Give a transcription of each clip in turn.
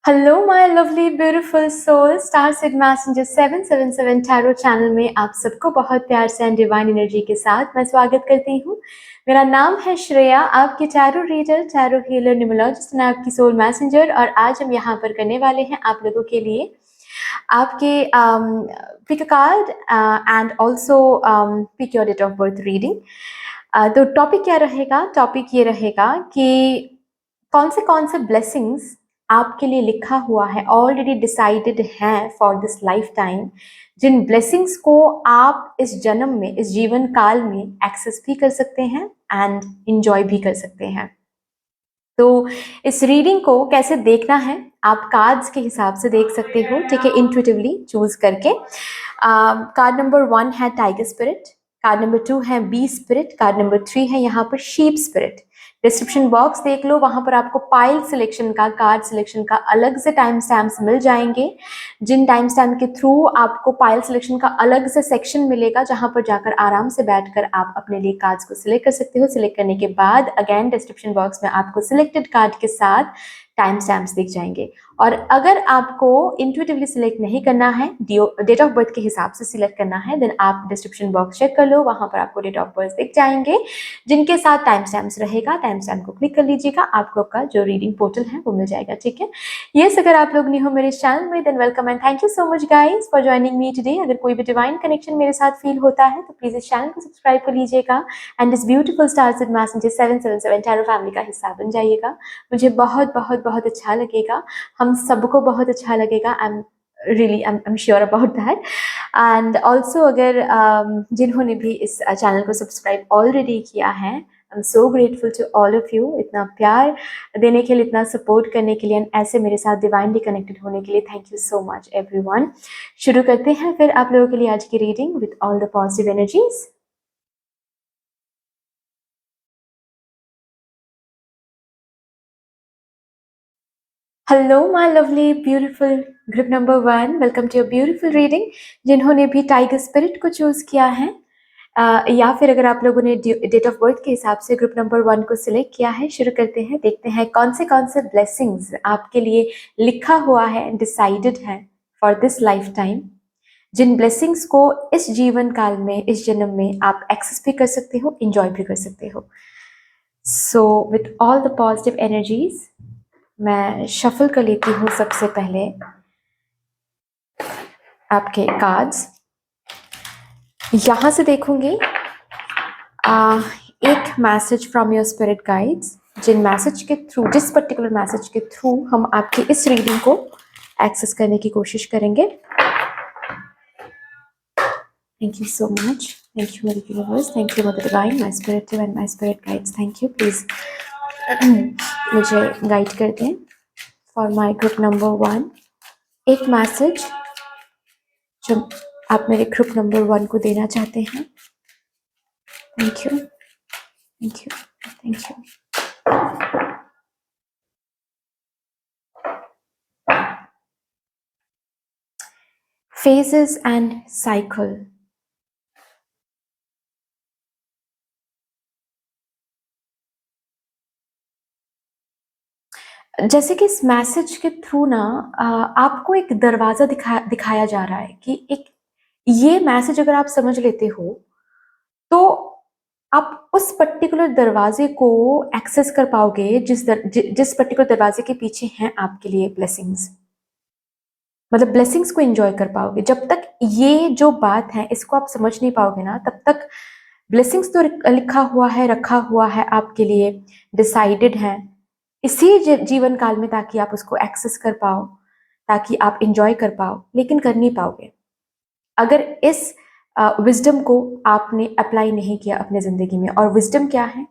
Hello my lovely beautiful soul star seed messenger 777 tarot channel में आप सबको बहुत प्यार से एंड डिवाइन एनर्जी के साथ मैं स्वागत करती हूँ। मेरा नाम है श्रेया, आपकी tarot reader, tarot healer, numerologist and आपकी सोल मैसेंजर। और आज हम यहाँ पर करने वाले हैं आप लोगों के लिए आपके pick a card and also pick your date of birth reading. तो टॉपिक क्या रहेगा? टॉपिक ये रहेगा कि कौन से ब्लेसिंग्स आपके लिए लिखा हुआ है, ऑलरेडी डिसाइडेड है फॉर दिस लाइफ टाइम, जिन ब्लेसिंग्स को आप इस जन्म में, इस जीवन काल में एक्सेस भी कर सकते हैं एंड इंजॉय भी कर सकते हैं। तो इस रीडिंग को कैसे देखना है, आप कार्ड्स के हिसाब से देख सकते हो, ठीक है, इंट्यूटिवली चूज करके। कार्ड नंबर 1 है टाइगर स्पिरिट, कार्ड नंबर 2 है बी स्पिरिट, कार्ड नंबर 3 है यहाँ पर शीप स्पिरिट। डिस्क्रिप्शन बॉक्स देख लो, वहां पर आपको पाइल सिलेक्शन का, कार्ड सिलेक्शन का अलग से टाइम स्टैम्प्स मिल जाएंगे, जिन टाइम स्टैम्प के थ्रू आपको पाइल सिलेक्शन का अलग से सेक्शन मिलेगा, जहां पर जाकर आराम से बैठकर आप अपने लिए कार्ड्स को सिलेक्ट कर सकते हो। सिलेक्ट करने के बाद अगेन डिस्क्रिप्शन बॉक्स में आपको सिलेक्टेड कार्ड के साथ टाइम स्टैम्प्स दिख जाएंगे। और अगर आपको इंट्यूटिवली सिलेक्ट नहीं करना है, डेट ऑफ बर्थ के हिसाब से सिलेक्ट करना है, देन आप डिस्क्रिप्शन बॉक्स चेक कर लो, वहां पर आपको डेट ऑफ बर्थ दिख जाएंगे जिनके साथ टाइम स्टैम्प्स रहेगा। टाइम स्टैम्प को क्लिक कर लीजिएगा, आपको आपका जो रीडिंग पोर्टल है वो मिल जाएगा, ठीक है। यस, अगर आप लोग न्यू हो मेरे चैनल में, than welcome and thank you so much guys for joining me today. अगर कोई भी डिवाइन कनेक्शन मेरे साथ फील होता है तो प्लीज इस चैनल को सब्सक्राइब कर लीजिएगा एंड इस beautiful star seed messenger 777 tarot family का हिस्सा बन जाइएगा। मुझे बहुत बहुत बहुत अच्छा लगेगा, हम सबको बहुत अच्छा लगेगा। I'm sure about that. And also अगर जिन्होंने भी इस चैनल को सब्सक्राइब ऑलरेडी किया है, I am so grateful to all of you, इतना प्यार देने के लिए, इतना सपोर्ट करने के लिए, एंड ऐसे मेरे साथ डिवाइनली कनेक्टेड होने के लिए thank you so much everyone. शुरू करते हैं फिर आप लोगों के लिए आज की reading with all the positive energies. Hello my lovely beautiful group number 1, welcome to your beautiful reading. जिन्होंने भी टाइगर स्पिरिट को चूज किया है या फिर अगर आप लोगों ने डेट ऑफ बर्थ के हिसाब से ग्रुप नंबर 1 को सिलेक्ट किया है, शुरू करते हैं, देखते हैं कौन से ब्लेसिंग्स आपके लिए लिखा हुआ है, डिसाइडेड है फॉर दिस लाइफ टाइम, जिन ब्लेसिंग्स को इस जीवन काल में, इस जन्म में आप एक्सेस भी कर सकते हो, इंजॉय भी कर सकते हो। So with all the positive energies मैं शफल कर लेती हूँ सबसे पहले आपके कार्ड्स। यहां से देखूंगी एक message from your spirit guides, जिन मैसेज के थ्रू, जिस पर्टिकुलर मैसेज के थ्रू हम आपकी इस रीडिंग को एक्सेस करने की कोशिश करेंगे। Thank you so much, thank you मेरी universe, thank you mother divine, my spirit and my spirit guides, thank you. Please मुझे गाइड कर दें फॉर माय ग्रुप नंबर 1, एक मैसेज जो आप मेरे ग्रुप नंबर 1 को देना चाहते हैं। Thank you, thank you, thank you. Phases and cycle. जैसे कि इस मैसेज के थ्रू ना आपको एक दरवाजा दिखाया जा रहा है कि एक, ये मैसेज अगर आप समझ लेते हो तो आप उस पर्टिकुलर दरवाजे को एक्सेस कर पाओगे जिस पर्टिकुलर दरवाजे के पीछे हैं आपके लिए ब्लेसिंग्स, मतलब ब्लेसिंग्स को एंजॉय कर पाओगे। जब तक ये जो बात है इसको आप समझ नहीं पाओगे ना, तब तक ब्लेसिंग्स तो लिखा हुआ है, रखा हुआ है आपके लिए, डिसाइडेड है इसी जीवन काल में, ताकि आप उसको एक्सेस कर पाओ, ताकि आप इंजॉय कर पाओ, लेकिन कर नहीं पाओगे अगर इस विजडम को आपने अप्लाई नहीं किया अपने जिंदगी में। और विजडम क्या है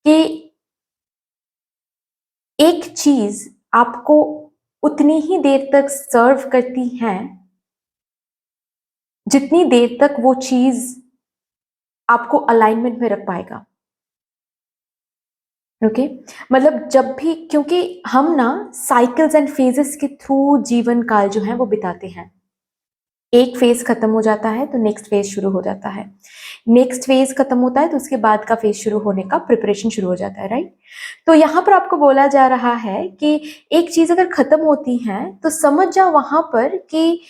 कि एक चीज आपको उतनी ही देर तक सर्व करती है जितनी देर तक वो चीज आपको अलाइनमेंट में रख पाएगा। ओके मतलब जब भी, क्योंकि हम ना साइकिल्स एंड फेजेस के थ्रू जीवन काल जो है वो बिताते हैं। एक फेज खत्म हो जाता है तो नेक्स्ट फेज शुरू हो जाता है, नेक्स्ट फेज खत्म होता है तो उसके बाद का फेज शुरू होने का प्रिपरेशन शुरू हो जाता है, राइट। तो यहाँ पर आपको बोला जा रहा है कि एक चीज अगर खत्म होती है तो समझ जाओ वहां पर कि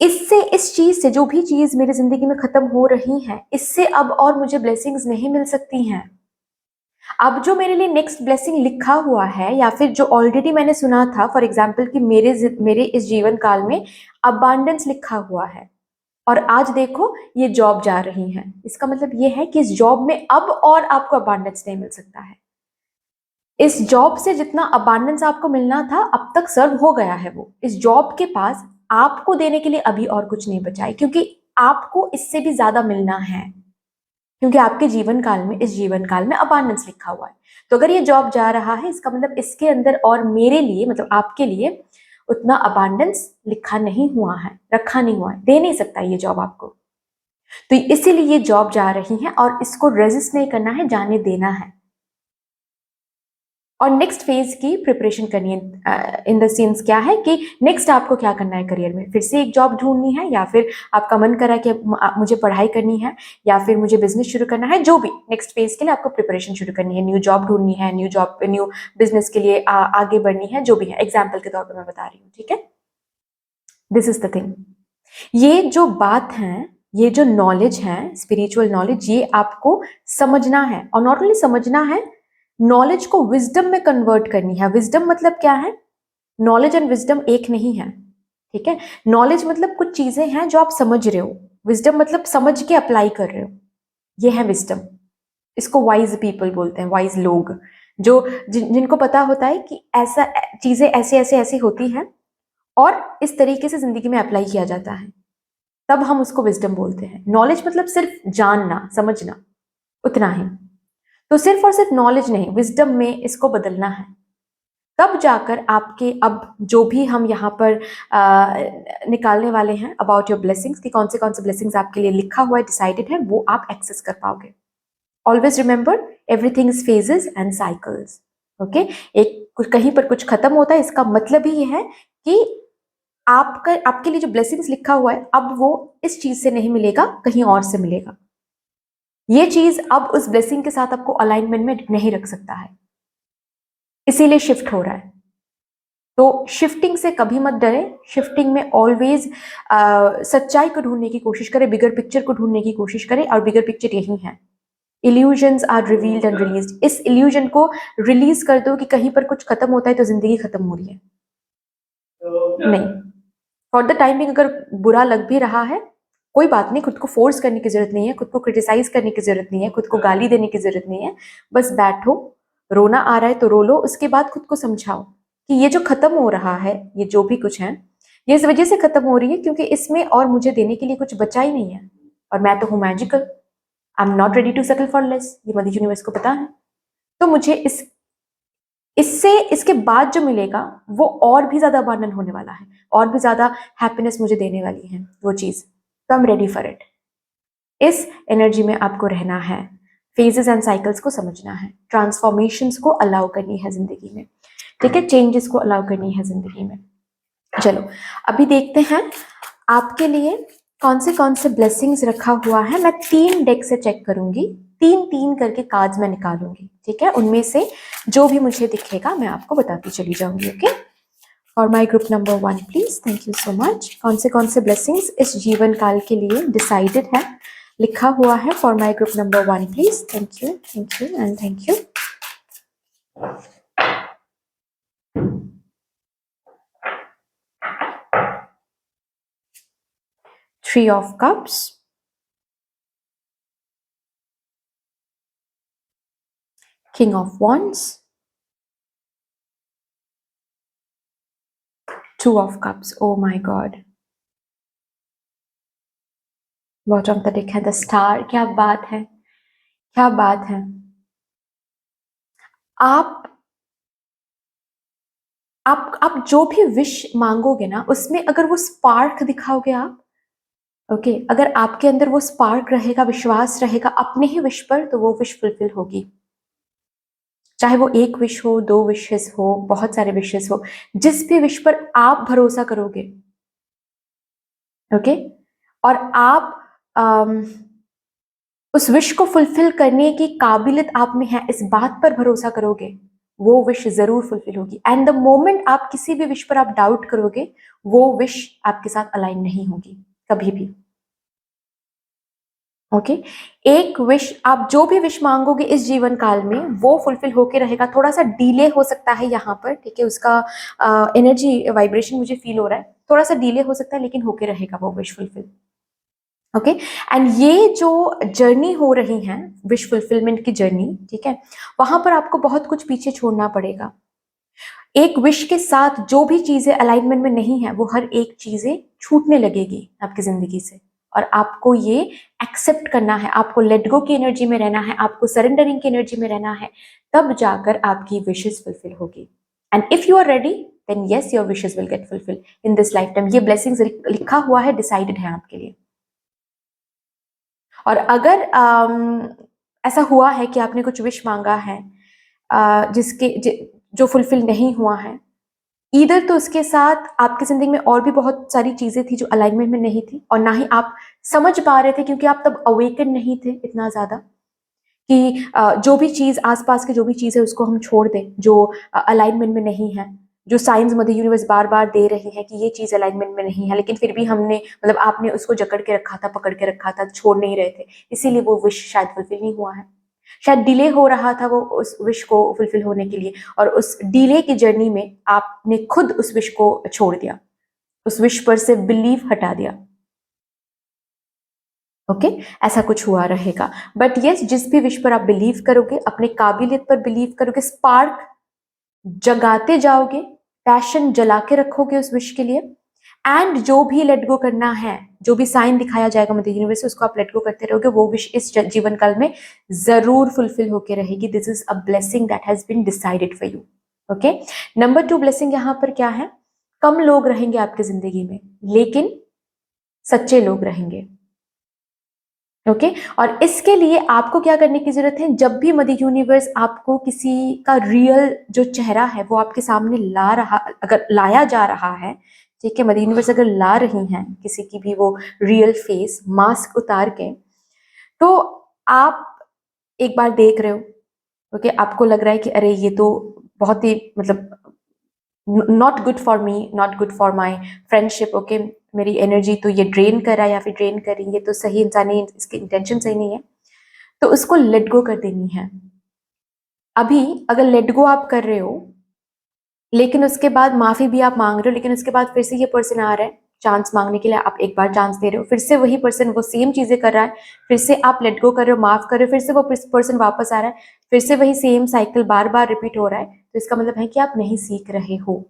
इससे, इस चीज से, जो भी चीज मेरी जिंदगी में खत्म हो रही है, इससे अब और मुझे ब्लेसिंग्स नहीं मिल सकती हैं। अब जो मेरे लिए नेक्स्ट ब्लेसिंग लिखा हुआ है, या फिर जो ऑलरेडी मैंने सुना था, फॉर एग्जाम्पल कि मेरे इस जीवन काल में अबांडेंस लिखा हुआ है, और आज देखो ये जॉब जा रही है, इसका मतलब ये है कि इस जॉब में अब और आपको अबांडेंस नहीं मिल सकता है। इस जॉब से जितना अबांडेंस आपको मिलना था अब तक सर्व हो गया है, वो इस जॉब के पास आपको देने के लिए अभी और कुछ नहीं बचा है, क्योंकि आपको इससे भी ज्यादा मिलना है, क्योंकि आपके जीवन काल में, इस जीवन काल में अबांडेंस लिखा हुआ है। तो अगर ये जॉब जा रहा है, इसका मतलब इसके अंदर और मेरे लिए, मतलब आपके लिए उतना अबांडेंस लिखा नहीं हुआ है, रखा नहीं हुआ है, दे नहीं सकता ये जॉब आपको। तो इसीलिए ये जॉब जा रही है और इसको रेजिस्ट नहीं करना है, जाने देना है और नेक्स्ट फेज की प्रिपरेशन करनी है। इन द सेंस क्या है कि नेक्स्ट आपको क्या करना है करियर में, फिर से एक जॉब ढूंढनी है, या फिर आपका मन करा कि मुझे पढ़ाई करनी है, या फिर मुझे बिजनेस शुरू करना है, जो भी नेक्स्ट फेज के लिए आपको प्रिपरेशन शुरू करनी है, न्यू जॉब ढूंढनी है, न्यू बिजनेस के लिए आगे बढ़नी है, जो भी है, एग्जाम्पल के तौर पर मैं बता रही हूँ, ठीक है। This is the thing. ये जो बात है, ये जो नॉलेज है, स्पिरिचुअल नॉलेज, ये आपको समझना है, और नॉट ओनली समझना है, नॉलेज को विजडम में कन्वर्ट करनी है। विजडम मतलब क्या है? नॉलेज एंड विजडम एक नहीं है, ठीक है। नॉलेज मतलब कुछ चीजें हैं जो आप समझ रहे हो, विजडम मतलब समझ के अप्लाई कर रहे हो, ये है विजडम। इसको वाइज पीपल बोलते हैं, वाइज लोग, जो जिनको पता होता है कि ऐसा चीजें ऐसे ऐसे ऐसी होती हैं और इस तरीके से जिंदगी में अप्लाई किया जाता है, तब हम उसको विजडम बोलते हैं। नॉलेज मतलब सिर्फ जानना, समझना, उतना ही। तो सिर्फ और सिर्फ नॉलेज नहीं, विजडम में इसको बदलना है, तब जाकर आपके, अब जो भी हम यहाँ पर निकालने वाले हैं अबाउट योर ब्लेसिंग्स, कि कौन से ब्लेसिंग्स आपके लिए लिखा हुआ है, डिसाइडेड है, वो आप एक्सेस कर पाओगे। Always remember, everything is phases and cycles, okay. एक कहीं पर कुछ खत्म होता है, इसका मतलब ही ये है कि आपके लिए जो ब्लेसिंग्स लिखा हुआ है, अब वो इस चीज से नहीं मिलेगा, कहीं और से मिलेगा। ये चीज अब उस ब्लेसिंग के साथ आपको अलाइनमेंट में नहीं रख सकता है, इसीलिए शिफ्ट हो रहा है। तो शिफ्टिंग से कभी मत डरे, शिफ्टिंग में ऑलवेज सच्चाई को ढूंढने की कोशिश करें, बिगर पिक्चर को ढूंढने की कोशिश करें, और बिगर पिक्चर यही है। Illusions are revealed and released. इस इल्यूजन को रिलीज कर दो कि कहीं पर कुछ खत्म होता है तो जिंदगी खत्म हो रही है, नहीं। फॉर द टाइमिंग अगर बुरा लग भी रहा है, कोई बात नहीं, खुद को फोर्स करने की जरूरत नहीं है, खुद को क्रिटिसाइज करने की जरूरत नहीं है, खुद को गाली देने की जरूरत नहीं है। बस बैठो, रोना आ रहा है तो रो लो, उसके बाद खुद को समझाओ कि ये जो खत्म हो रहा है, ये जो भी कुछ है, ये इस वजह से खत्म हो रही है क्योंकि इसमें और मुझे देने के लिए कुछ बचा ही नहीं है, और मैं तो हूं magical, I am not ready to settle for less, ये मदर यूनिवर्स को पता है। तो मुझे इससे, इसके बाद जो मिलेगा वो और भी ज्यादा अबांडन होने वाला है, और भी ज्यादा हैप्पीनेस मुझे देने वाली है वो चीज। तो I am ready for it. इस एनर्जी में आपको रहना है, फेजेस एंड साइकिल्स को समझना है, ट्रांसफॉर्मेशंस को अलाउ करनी है जिंदगी में, ठीक है, चेंजेस को अलाउ करनी है जिंदगी में। चलो अभी देखते हैं आपके लिए कौन से ब्लेसिंग्स रखा हुआ है। मैं 3 डेक से चेक करूंगी, 3 करके कार्ड्स मैं निकालूंगी, ठीक है। उनमें से जो भी मुझे दिखेगा मैं आपको बताती चली जाऊंगी, okay. For my group number 1 please, thank you so much. कौन से ब्लेसिंग्स इस जीवन काल के लिए डिसाइडेड है, लिखा हुआ है, for my group number 1 please, thank you and thank you. Three of Cups, King of Wands, Two of Cups. Oh my God. Bottom of the deck है the Star. क्या बात है, क्या बात है। आप जो भी विश मांगोगे ना, उसमें अगर वो स्पार्क दिखाओगे आप, ओके, अगर आपके अंदर वो स्पार्क रहेगा, विश्वास रहेगा अपने ही विश पर, तो वो विश फुलफिल होगी। चाहे वो 1 विश हो, 2 विशेस हो, बहुत सारे विशेस हो, जिस भी विश पर आप भरोसा करोगे, ओके। और आप उस विश को फुलफिल करने की काबिलियत आप में है, इस बात पर भरोसा करोगे, वो विश जरूर फुलफिल होगी। एंड द मोमेंट आप किसी भी विश पर आप डाउट करोगे, वो विश आपके साथ अलाइन नहीं होगी कभी भी। ओके। एक विश, आप जो भी विश मांगोगे इस जीवन काल में वो फुलफिल होके रहेगा। थोड़ा सा डिले हो सकता है यहाँ पर, ठीक है, उसका एनर्जी वाइब्रेशन मुझे फील हो रहा है, थोड़ा सा डिले हो सकता है, लेकिन होके रहेगा वो विश फुलफिल। ओके। एंड ये जो जर्नी हो रही है, विश फुलफिलमेंट की जर्नी, ठीक है, वहां पर आपको बहुत कुछ पीछे छोड़ना पड़ेगा। एक विश के साथ जो भी चीजें अलाइनमेंट में नहीं है, वो हर एक चीजें छूटने लगेगी आपकी जिंदगी से। और आपको ये एक्सेप्ट करना है, आपको लेट गो की एनर्जी में रहना है, आपको सरेंडरिंग की एनर्जी में रहना है, तब जाकर आपकी विशेस फुलफिल होगी। And if you are ready, then yes, your wishes will get fulfil in this life time. ये ब्लेसिंग्स लिखा हुआ है, डिसाइडेड है आपके लिए। और अगर ऐसा हुआ है कि आपने कुछ विश मांगा है जो फुलफिल नहीं हुआ है, इधर तो उसके साथ आपकी जिंदगी में और भी बहुत सारी चीजें थी जो अलाइनमेंट में नहीं थी, और ना ही आप समझ पा रहे थे, क्योंकि आप तब अवेकन नहीं थे इतना ज्यादा कि जो भी चीज आसपास की जो भी चीज है उसको हम छोड़ दें जो अलाइनमेंट में नहीं है, जो साइंस मदर यूनिवर्स बार बार दे रही है कि ये चीज अलाइनमेंट में नहीं है, लेकिन फिर भी हमने, मतलब आपने उसको जकड़ के रखा था, पकड़ के रखा था, छोड़ नहीं रहे थे, इसीलिए वो विश शायद फुलफिल नहीं हुआ है। शायद डिले हो रहा था वो उस विश को फुलफिल होने के लिए, और उस डिले की जर्नी में आपने खुद उस विश को छोड़ दिया, उस विश पर से बिलीव हटा दिया। ओके, ऐसा कुछ हुआ रहेगा। बट यस, जिस भी विश पर आप बिलीव करोगे, अपने काबिलियत पर बिलीव करोगे, स्पार्क जगाते जाओगे, पैशन जला के रखोगे उस विश के लिए, एंड जो भी लेट गो करना है, जो भी साइन दिखाया जाएगा मदर यूनिवर्स से, उसको आप लेट गो करते रहोगे, वो विश इस जीवन काल में जरूर फुलफिल होके रहेगी। This is a blessing that has been decided for you. Okay. Number 2 blessing यहाँ पर क्या है? कम लोग रहेंगे आपकी जिंदगी में, लेकिन सच्चे लोग रहेंगे। ओके। और इसके लिए आपको क्या करने की जरूरत है? जब भी मदर यूनिवर्स आपको किसी का रियल जो चेहरा है वो आपके सामने अगर लाया जा रहा है, ठीक है, मदर यूनिवर्स अगर ला रही हैं किसी की भी वो रियल फेस मास्क उतार के, तो आप एक बार देख रहे हो, ओके, आपको लग रहा है कि अरे ये तो बहुत ही, मतलब not good for me, not good for my friendship, okay, मेरी एनर्जी तो ये ड्रेन कर रहा है या फिर ड्रेन कर रही है, ये तो सही इंसान नहीं, इसकी इंटेंशन सही नहीं है, तो उसको लेट गो कर देनी है। अभी अगर लेट गो आप कर रहे हो, लेकिन उसके बाद माफी भी आप मांग रहे हो, लेकिन उसके बाद फिर से ये पर्सन आ रहा है चांस मांगने के लिए, आप एक बार चांस दे रहे हो, फिर से वही पर्सन वो सेम चीजें कर रहा है, फिर से आप लेट गो कर रहे हो, माफ कर रहे हो, फिर से वो पर्सन वापस आ रहा है, फिर से वही सेम साइकिल बार बार रिपीट हो रहा है, तो इसका मतलब है कि आप नहीं सीख रहे हो।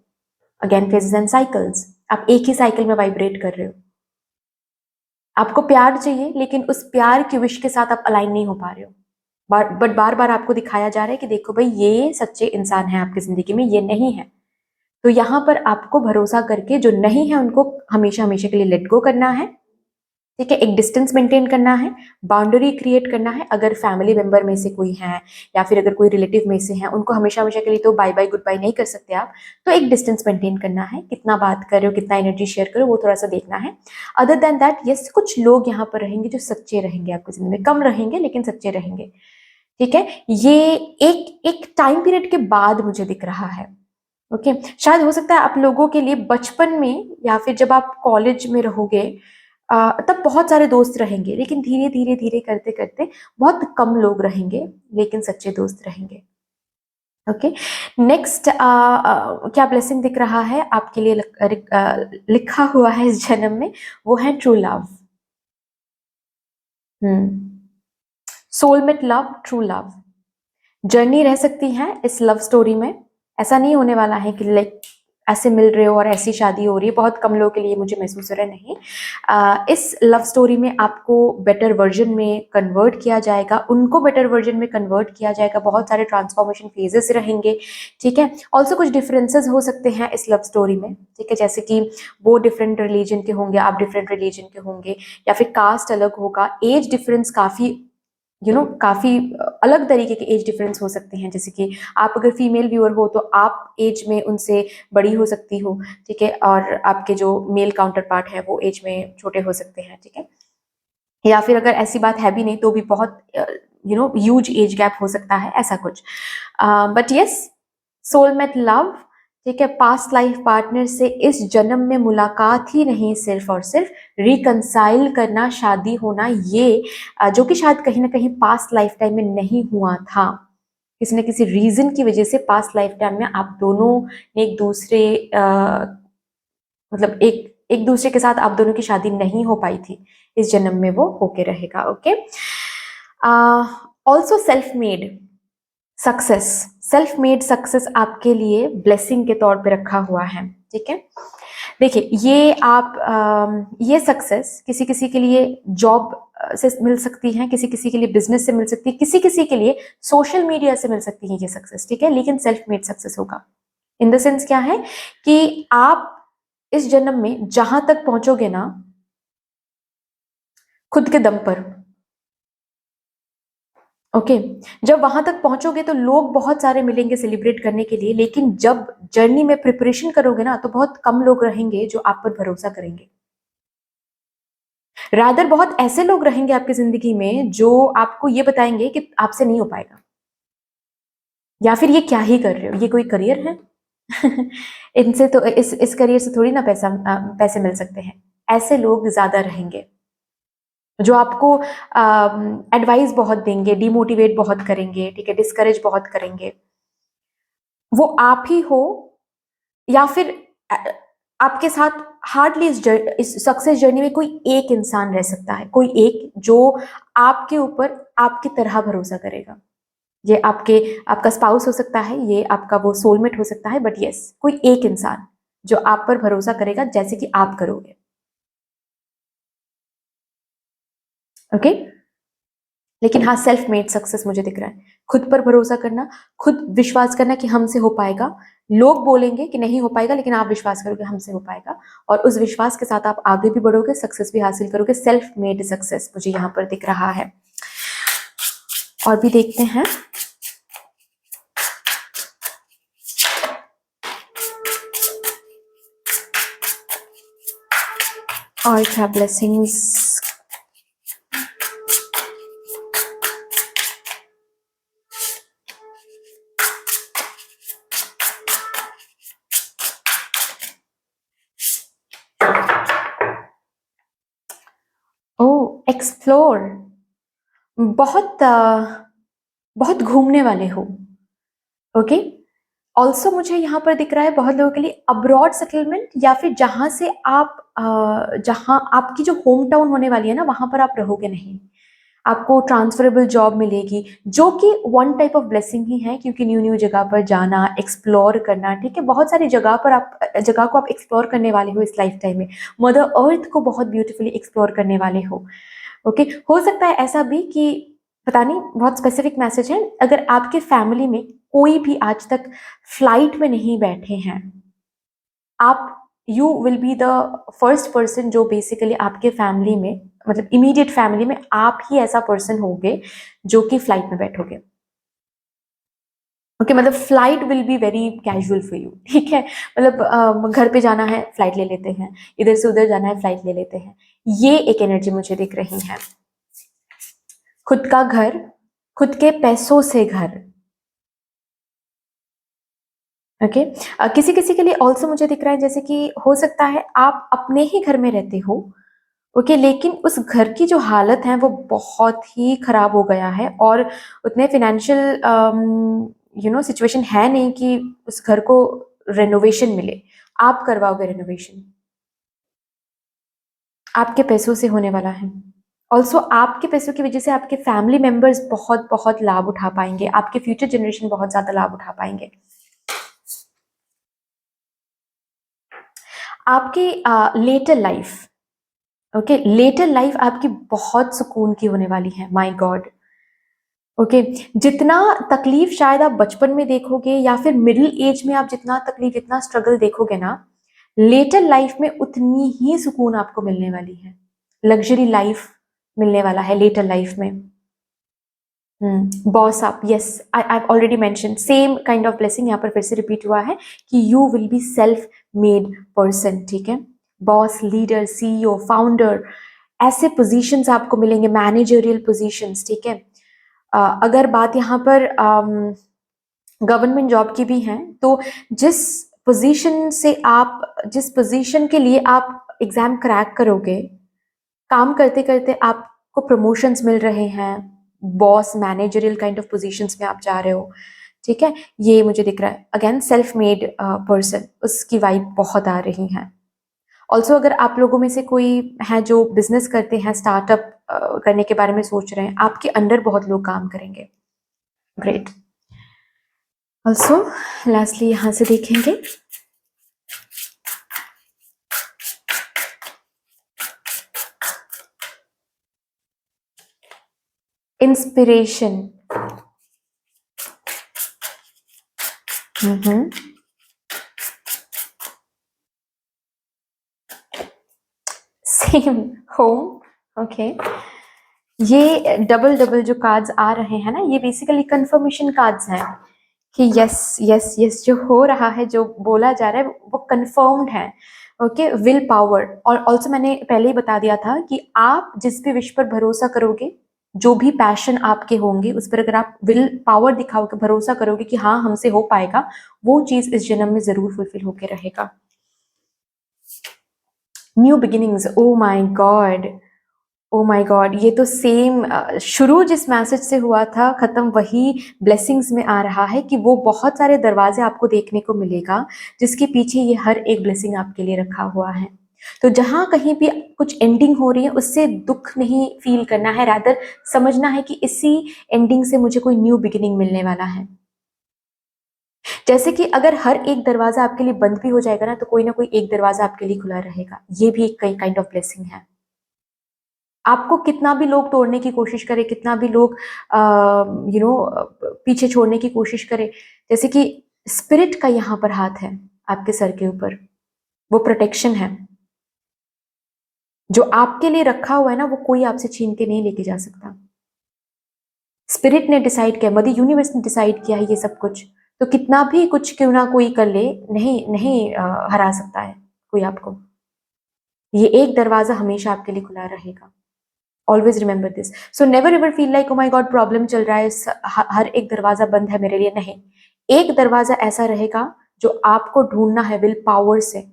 अगेन फेजेस एंड साइकिल्स, आप एक ही साइकिल में वाइब्रेट कर रहे हो। आपको प्यार चाहिए, लेकिन उस प्यार की विश के साथ आप अलाइन नहीं हो पा रहे हो। बट बार बार आपको दिखाया जा रहा है कि देखो भाई, ये सच्चे इंसान है आपकी जिंदगी में, ये नहीं है। तो यहाँ पर आपको भरोसा करके जो नहीं है उनको हमेशा हमेशा के लिए लेट गो करना है, ठीक है, एक डिस्टेंस मेंटेन करना है, बाउंड्री क्रिएट करना है। अगर फैमिली मेंबर में से कोई है या फिर अगर कोई रिलेटिव में से है, उनको हमेशा हमेशा के लिए तो बाय बाय गुड बाय नहीं कर सकते आप, तो एक डिस्टेंस मेंटेन करना है। कितना बात कर रहे हो, कितना एनर्जी शेयर करो, वो थोड़ा सा देखना है। अदर देन दैट, यस, कुछ लोग यहाँ पर रहेंगे जो सच्चे रहेंगे आपकी जिंदगी में, कम रहेंगे लेकिन सच्चे रहेंगे, ठीक है। ये एक एक टाइम पीरियड के बाद मुझे दिख रहा है। ओके, शायद हो सकता है आप लोगों के लिए बचपन में या फिर जब आप कॉलेज में रहोगे, तब बहुत सारे दोस्त रहेंगे, लेकिन धीरे धीरे धीरे करते करते बहुत कम लोग रहेंगे, लेकिन सच्चे दोस्त रहेंगे। ओके। नेक्स्ट क्या ब्लेसिंग दिख रहा है आपके लिए लिखा हुआ है इस जन्म में, वो है true love. Soulmate love, true love journey रह सकती है इस लव स्टोरी में। ऐसा नहीं होने वाला है कि लाइक ऐसे मिल रहे हो और ऐसी शादी हो रही है, बहुत कम लोगों के लिए मुझे महसूस हो रहा है, नहीं। इस लव स्टोरी में आपको बेटर वर्जन में कन्वर्ट किया जाएगा, उनको बेटर वर्जन में कन्वर्ट किया जाएगा, बहुत सारे ट्रांसफॉर्मेशन फेजेस रहेंगे, ठीक है। ऑल्सो कुछ डिफरेंसेस हो सकते हैं इस लव स्टोरी में, ठीक है, जैसे कि वो डिफरेंट रिलीजन के होंगे, आप डिफरेंट रिलीजन के होंगे, या फिर कास्ट अलग होगा, एज डिफरेंस काफी काफी अलग तरीके के एज डिफरेंस हो सकते हैं। जैसे कि आप अगर फीमेल व्यूअर हो तो आप एज में उनसे बड़ी हो सकती हो, ठीक है, और आपके जो मेल काउंटर पार्ट है वो एज में छोटे हो सकते हैं, ठीक है। या फिर अगर ऐसी बात है भी नहीं तो भी बहुत ह्यूज एज गैप हो सकता है, ऐसा कुछ। बट यस, सोलमेट लव, ठीक है, पास्ट लाइफ पार्टनर से इस जन्म में मुलाकात ही नहीं, सिर्फ और सिर्फ रिकंसाइल करना, शादी होना, ये जो कि शायद कहीं ना कहीं पास्ट लाइफ टाइम में नहीं हुआ था। किसी न किसी रीजन की वजह से पास्ट लाइफ टाइम में आप दोनों ने एक दूसरे मतलब एक दूसरे के साथ आप दोनों की शादी नहीं हो पाई थी। इस जन्म में वो होके रहेगा। Okay. Also self made success, self made success आपके लिए ब्लेसिंग के तौर पे रखा हुआ है, ठीक है। देखिए, ये सक्सेस किसी किसी के लिए जॉब से मिल सकती है, किसी किसी के लिए बिजनेस से मिल सकती है, किसी किसी के लिए सोशल मीडिया से मिल सकती है ये सक्सेस, ठीक है, लेकिन सेल्फ मेड सक्सेस होगा। इन द सेंस क्या है कि आप इस जन्म में जहां तक पहुंचोगे ना, खुद के दम पर, ओके, जब वहां तक पहुंचोगे तो लोग बहुत सारे मिलेंगे सेलिब्रेट करने के लिए, लेकिन जब जर्नी में प्रिपरेशन करोगे ना तो बहुत कम लोग रहेंगे जो आप पर भरोसा करेंगे। रादर बहुत ऐसे लोग रहेंगे आपकी जिंदगी में जो आपको ये बताएंगे कि आपसे नहीं हो पाएगा, या फिर ये क्या ही कर रहे हो, ये कोई करियर है? इनसे तो इस करियर से थोड़ी ना पैसे मिल सकते हैं। ऐसे लोग ज्यादा रहेंगे जो आपको एडवाइस बहुत देंगे, डिमोटिवेट बहुत करेंगे, ठीक है, डिस्करेज बहुत करेंगे। वो आप ही हो, या फिर अ, आपके साथ हार्डली इस सक्सेस जर्नी में कोई एक इंसान रह सकता है, कोई एक जो आपके ऊपर आपकी तरह भरोसा करेगा। ये आपका स्पाउस हो सकता है, ये आपका वो सोलमेट हो सकता है, बट यस, कोई एक इंसान जो आप पर भरोसा करेगा जैसे कि आप करोगे। ओके। लेकिन हाँ, सेल्फ मेड सक्सेस मुझे दिख रहा है। खुद पर भरोसा करना, खुद विश्वास करना कि हमसे हो पाएगा। लोग बोलेंगे कि नहीं हो पाएगा, लेकिन आप विश्वास करोगे हमसे हो पाएगा, और उस विश्वास के साथ आप आगे भी बढ़ोगे, सक्सेस भी हासिल करोगे। सेल्फ मेड सक्सेस मुझे यहाँ पर दिख रहा है। और भी देखते हैं। और क्या ब्लेसिंग्स। ओ, एक्सप्लोर, बहुत बहुत घूमने वाले हो। ओके। ऑल्सो मुझे यहाँ पर दिख रहा है बहुत लोगों के लिए अब्रॉड सेटलमेंट, या फिर जहां से आप जहां आपकी जो होम टाउन होने वाली है ना, वहां पर आप रहोगे नहीं। आपको ट्रांसफरेबल जॉब मिलेगी, जो कि वन टाइप ऑफ ब्लेसिंग ही है, क्योंकि न्यू न्यू जगह पर जाना, एक्सप्लोर करना, ठीक है, बहुत सारी जगह को आप एक्सप्लोर करने वाले हो इस लाइफ टाइम में। मदर अर्थ को बहुत ब्यूटीफुली एक्सप्लोर करने वाले हो। ओके। हो सकता है ऐसा भी कि पता नहीं, बहुत स्पेसिफिक मैसेज है, अगर आपके फैमिली में कोई भी आज तक फ्लाइट में नहीं बैठे हैं, आप you will be the first person जो बेसिकली आपके फैमिली में, मतलब इमीडिएट फैमिली में आप ही ऐसा पर्सन होगे जो कि फ्लाइट में बैठोगे। ओके, मतलब flight will be very casual for you, ठीक है। मतलब घर पे जाना है, फ्लाइट ले लेते हैं, इधर से उधर जाना है, फ्लाइट ले लेते हैं। ये एक एनर्जी मुझे दिख रही है। खुद का घर, खुद के पैसों से घर। ओके। किसी किसी के लिए ऑल्सो मुझे दिख रहा है जैसे कि हो सकता है आप अपने ही घर में रहते हो, ओके, लेकिन उस घर की जो हालत है वो बहुत ही खराब हो गया है, और उतने फाइनेंशियल सिचुएशन है नहीं कि उस घर को रेनोवेशन मिले। आप करवाओगे रेनोवेशन, आपके पैसों से होने वाला है। ऑल्सो आपके पैसों की वजह से आपके फैमिली मेंबर्स बहुत बहुत लाभ उठा पाएंगे, आपके फ्यूचर जनरेशन बहुत ज्यादा लाभ उठा पाएंगे। आपकी later life, okay, later life आपकी बहुत सुकून की होने वाली है। My god. ओके। जितना तकलीफ शायद आप बचपन में देखोगे, या फिर मिडिल एज में आप जितना तकलीफ, जितना स्ट्रगल देखोगे ना, लेटर लाइफ में उतनी ही सुकून आपको मिलने वाली है। लग्जरी लाइफ मिलने वाला है लेटर लाइफ में। बॉस आप, yes, I already mention same kind of blessing यहाँ पर फिर से रिपीट हुआ है कि you will be self made person, ठीक है। बॉस, लीडर, सीईओ, फाउंडर, ऐसे पोजीशंस आपको मिलेंगे, मैनेजरियल पोजीशंस, ठीक है। अगर बात यहाँ पर गवर्नमेंट जॉब की भी है, तो जिस पोजीशन से आप, जिस पोजीशन के लिए आप एग्जाम क्रैक करोगे, काम करते करते आपको प्रमोशंस मिल रहे हैं, boss, managerial kind of positions में आप जा रहे हो, ठीक है, ये मुझे दिख रहा है। अगेन सेल्फ मेड पर्सन, उसकी वाइब बहुत आ रही है। ऑल्सो अगर आप लोगों में से कोई है जो बिजनेस करते हैं, स्टार्टअप करने के बारे में सोच रहे हैं, आपके अंडर बहुत लोग काम करेंगे। ग्रेट। ऑल्सो लास्टली यहाँ से देखेंगे, इंस्पिरेशन। Same, home, okay. ये डबल डबल जो कार्ड्स आ रहे हैं ना, ये बेसिकली कंफर्मेशन कार्ड्स हैं कि यस यस यस, जो हो रहा है, जो बोला जा रहा है वो कंफर्म्ड है, ओके। विल पावर, और ऑल्सो मैंने पहले ही बता दिया था कि आप जिस भी विश पर भरोसा करोगे, जो भी पैशन आपके होंगे, उस पर अगर आप विल पावर दिखाओगे, भरोसा करोगे कि हाँ हमसे हो पाएगा, वो चीज इस जन्म में जरूर फुलफिल होके रहेगा। New beginnings, oh my God, oh my God, ये तो सेम शुरू जिस मैसेज से हुआ था, खत्म वही ब्लेसिंग्स में आ रहा है कि वो बहुत सारे दरवाजे आपको देखने को मिलेगा, जिसके पीछे ये हर एक ब्लेसिंग आपके लिए रखा हुआ है। तो जहां कहीं भी कुछ एंडिंग हो रही है, उससे दुख नहीं फील करना है, रादर समझना है कि इसी एंडिंग से मुझे कोई न्यू बिगिनिंग मिलने वाला है। जैसे कि अगर हर एक दरवाजा आपके लिए बंद भी हो जाएगा ना, तो कोई ना कोई एक दरवाजा आपके लिए खुला रहेगा। ये भी एक काइंड ऑफ ब्लेसिंग है। आपको कितना भी लोग तोड़ने की कोशिश करे, कितना भी लोग पीछे छोड़ने की कोशिश करे, जैसे कि स्पिरिट का यहाँ पर हाथ है आपके सर के ऊपर, वो प्रोटेक्शन है जो आपके लिए रखा हुआ है ना, वो कोई आपसे छीन के नहीं लेके जा सकता। स्पिरिट ने डिसाइड किया, मदर यूनिवर्स ने डिसाइड किया है ये सब कुछ, तो कितना भी कुछ क्यों ना कोई कर ले, नहीं नहीं हरा सकता है कोई आपको। ये एक दरवाजा हमेशा आपके लिए खुला रहेगा। Always remember this. So never ever feel like oh my God problem चल रहा है, हर एक दरवाजा बंद है मेरे लिए, नहीं। एक दरवाजा ऐसा रहेगा जो आपको ढूंढना है, विल पावर से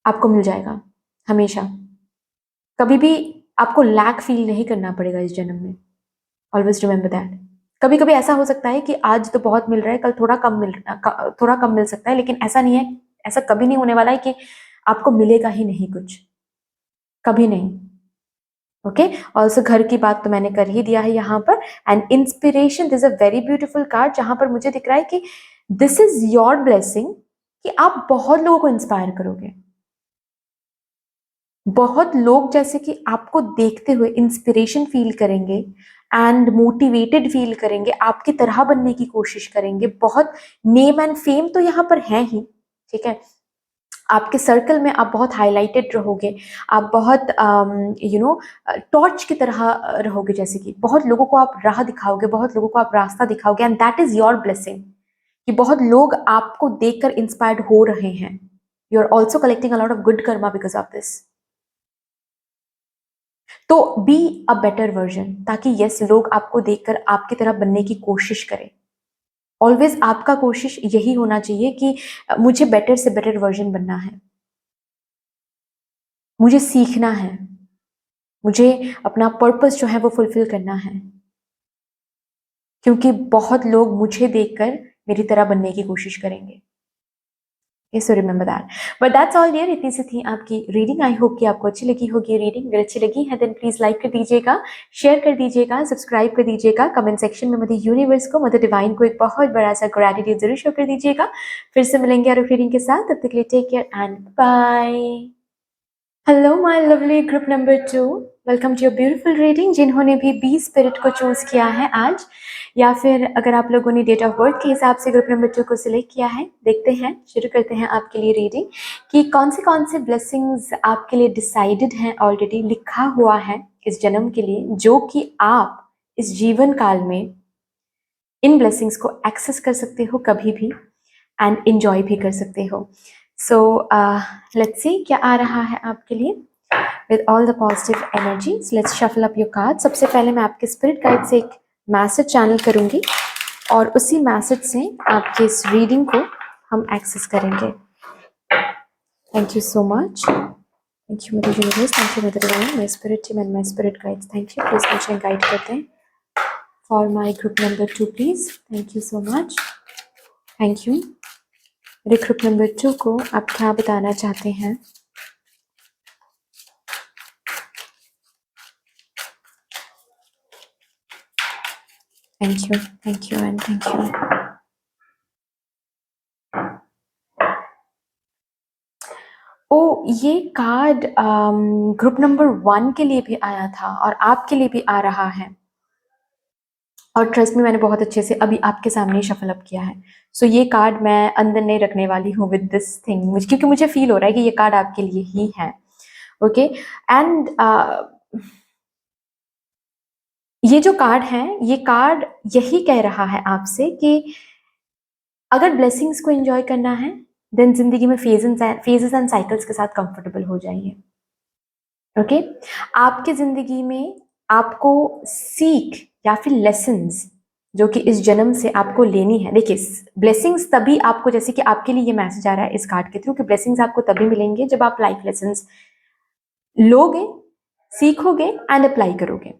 आपको मिल जाएगा हमेशा। कभी भी आपको लैक फील नहीं करना पड़ेगा इस जन्म में। Always remember that. कभी कभी ऐसा हो सकता है कि आज तो बहुत मिल रहा है, कल थोड़ा कम मिल सकता है, लेकिन ऐसा नहीं है, ऐसा कभी नहीं होने वाला है कि आपको मिलेगा ही नहीं कुछ, कभी नहीं। ओके, ऑल्सो घर की बात तो मैंने कर ही दिया है यहाँ पर। And inspiration, this a very beautiful card, जहां पर मुझे दिख रहा है कि दिस इज योर ब्लेसिंग, कि आप बहुत लोगों को इंस्पायर करोगे। बहुत लोग जैसे कि आपको देखते हुए इंस्पिरेशन फील करेंगे एंड मोटिवेटेड फील करेंगे, आपकी तरह बनने की कोशिश करेंगे। बहुत नेम एंड फेम तो यहाँ पर है ही, ठीक है। आपके सर्कल में आप बहुत हाईलाइटेड रहोगे, आप बहुत टॉर्च की तरह रहोगे, जैसे कि बहुत लोगों को आप राह दिखाओगे, बहुत लोगों को आप रास्ता दिखाओगे, and that is your blessing, कि बहुत लोग आपको देखकर इंस्पायर्ड हो रहे हैं। You are also collecting a lot of good karma because of this. तो बी अ बेटर वर्जन, ताकि यस लोग आपको देखकर आपकी तरह बनने की कोशिश करें। ऑलवेज आपका कोशिश यही होना चाहिए कि मुझे बेटर से बेटर वर्जन बनना है, मुझे सीखना है, मुझे अपना पर्पस जो है वो फुलफिल करना है, क्योंकि बहुत लोग मुझे देखकर मेरी तरह बनने की कोशिश करेंगे। So remember that. But that's all dear, इतनी सी थी आपकी रीडिंग। आई होप कि आपको अच्छी लगी होगी रीडिंग। अगर अच्छी लगी है देन प्लीज लाइक कर दीजिएगा, शेयर कर दीजिएगा, सब्सक्राइब कर दीजिएगा, कमेंट सेक्शन में मदर यूनिवर्स को, मदर डिवाइन को एक बहुत बड़ा सा ग्रेटिट्यूड जरूर शो कर दीजिएगा। फिर से मिलेंगे और रीडिंग के साथ, तब तक के लिए take care and bye. Hello my lovely group number 2, welcome to your beautiful reading. जिन्होंने भी बी स्पिरिट को चूज किया है आज, या फिर अगर आप लोगों ने डेट ऑफ बर्थ के हिसाब से ग्रुप नंबर 2 को सिलेक्ट किया है, देखते हैं, शुरू करते हैं आपके लिए रीडिंग कि कौन से ब्लेसिंग्स आपके लिए डिसाइडेड हैं, ऑलरेडी लिखा हुआ है इस जन्म के लिए, जो कि आप इस जीवन काल में इन ब्लेसिंग्स को एक्सेस कर सकते हो कभी भी एंड इंजॉय भी कर सकते हो। सो लेट्स सी क्या आ रहा है आपके लिए with all the positive energies. Let's shuffle up your card. सबसे पहले मैं आपके स्पिरिट गाइड से एक मैसेज चैनल करूंगी और उसी मैसेज से आपके इस रीडिंग को हम एक्सेस करेंगे। Thank you so much. Thank you mother universe, thank you mother divine, my spirit team and my spirit guides, thank you. Please मुझे गाइड करते हैं for my group number 2 please. Thank you so much, thank you. मेरे group number 2 को आप क्या बताना चाहते हैं? Thank you and thank you. Oh, ये कार्ड ग्रुप नंबर 1 के लिए भी आया था और आपके लिए भी आ रहा है, और ट्रस्ट में मैंने बहुत अच्छे से अभी आपके सामने शफल अप किया है। सो ये कार्ड मैं अंदर नहीं रखने वाली हूँ विद दिस थिंग, क्योंकि मुझे फील हो रहा है कि ये कार्ड आपके लिए ही है। ओके एंड ये जो कार्ड है, ये कार्ड यही कह रहा है आपसे कि अगर ब्लेसिंग्स को एंजॉय करना है देन जिंदगी में फेजेस एंड साइकिल्स के साथ कंफर्टेबल हो जाइए। ओके आपकी जिंदगी में आपको सीख या फिर लेसन्स जो कि इस जन्म से आपको लेनी है। देखिए ब्लेसिंग्स तभी आपको, जैसे कि आपके लिए ये मैसेज आ रहा है इस कार्ड के थ्रू कि ब्लेसिंग्स आपको तभी मिलेंगे जब आप लाइफ लेसन्स लोगे, सीखोगे एंड अप्लाई करोगे।